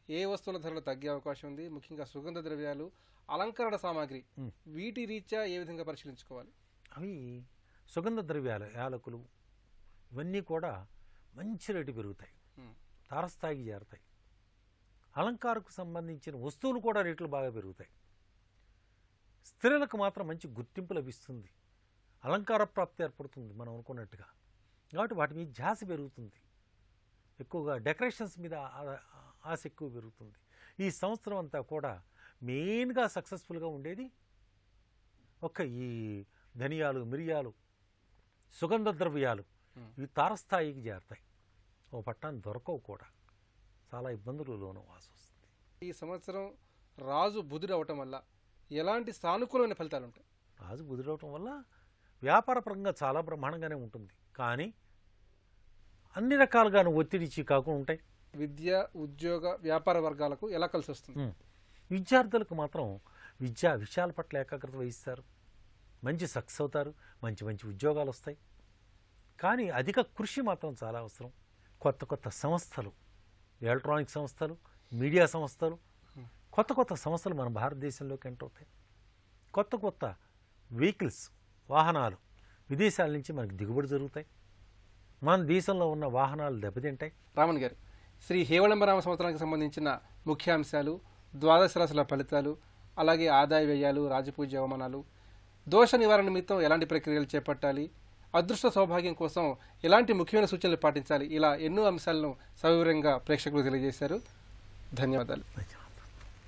S1: ఏ వస్తువుల ధరలు తగ్గే అవకాశం ఉంది, ముఖ్యంగా సుగంధ ద్రవ్యాలు, అలంకరణ సామాగ్రి, వీటి రీత్యా ఏ విధంగా పరిశీలించుకోవాలి?
S2: అవి సుగంధ ద్రవ్యాలు, యాలకులు ఇవన్నీ కూడా మంచి రేటు పెరుగుతాయి, తారస్థాయికి చేరుతాయి. అలంకారకు సంబంధించిన వస్తువులు కూడా రేట్లు బాగా పెరుగుతాయి. స్త్రీలకు మాత్రం మంచి గుర్తింపు లభిస్తుంది, అలంకార ప్రాప్తి ఏర్పడుతుంది మనం అనుకున్నట్టుగా. కాబట్టి వాటి మీద ధ్యాస పెరుగుతుంది, ఎక్కువగా డెకరేషన్స్ మీద ఆశ ఎక్కువ పెరుగుతుంది. ఈ సంవత్సరం అంతా కూడా మెయిన్గా సక్సెస్ఫుల్గా ఉండేది ఈ ధనియాలు, మిరియాలు, సుగంధ ద్రవ్యాలు. ఇవి తారస్థాయికి చేరుతాయి, ఓ పట్టాన్ని దొరకవు కూడా, చాలా ఇబ్బందులు లోనవ్వాల్సి వస్తుంది.
S1: ఈ సంవత్సరం రాజు బుధుడు అవటం వల్ల ఎలాంటి సానుకూలమైన ఫలితాలు ఉంటాయి?
S2: రాజు బుధుడవటం వల్ల వ్యాపారపరంగా చాలా బ్రహ్మాండంగానే ఉంటుంది, కానీ అన్ని రకాలుగాను ఒత్తిడి కాకుండా ఉంటాయి.
S1: విద్య, ఉద్యోగ, వ్యాపార వర్గాలకు ఎలా కలిసి వస్తుంది?
S2: విద్యార్థులకు మాత్రం విషయాల పట్ల ఏకాగ్రత వహిస్తారు, మంచి సక్సెస్ అవుతారు, మంచి మంచి ఉద్యోగాలు వస్తాయి. కానీ అధిక కృషి మాత్రం చాలా అవసరం. కొత్త కొత్త సంస్థలు, ఎలక్ట్రానిక్ సంస్థలు, మీడియా సంస్థలు, కొత్త కొత్త సంస్థలు మన భారతదేశంలోకి ఎంటర్ అవుతాయి. కొత్త కొత్త వెహికల్స్, వాహనాలు విదేశాల నుంచి మనకు దిగుబడి జరుగుతాయి. మన దేశంలో ఉన్న వాహనాలు దెబ్బతింటాయి.
S1: రామన్ గారు, శ్రీ హేవళంబరామ సంవత్సరానికి సంబంధించిన ముఖ్యాంశాలు, ద్వాదశ రాశుల ఫలితాలు, అలాగే ఆదాయ వ్యయాలు, రాజపూజ్య అవమానాలు, దోష నివారణ నిమిత్తం ఎలాంటి ప్రక్రియలు చేపట్టాలి, అదృష్ట సౌభాగ్యం కోసం ఎలాంటి ముఖ్యమైన సూచనలు పాటించాలి, ఇలా ఎన్నో అంశాలను సవివరంగా ప్రేక్షకులకు తెలియజేశారు. ధన్యవాదాలు.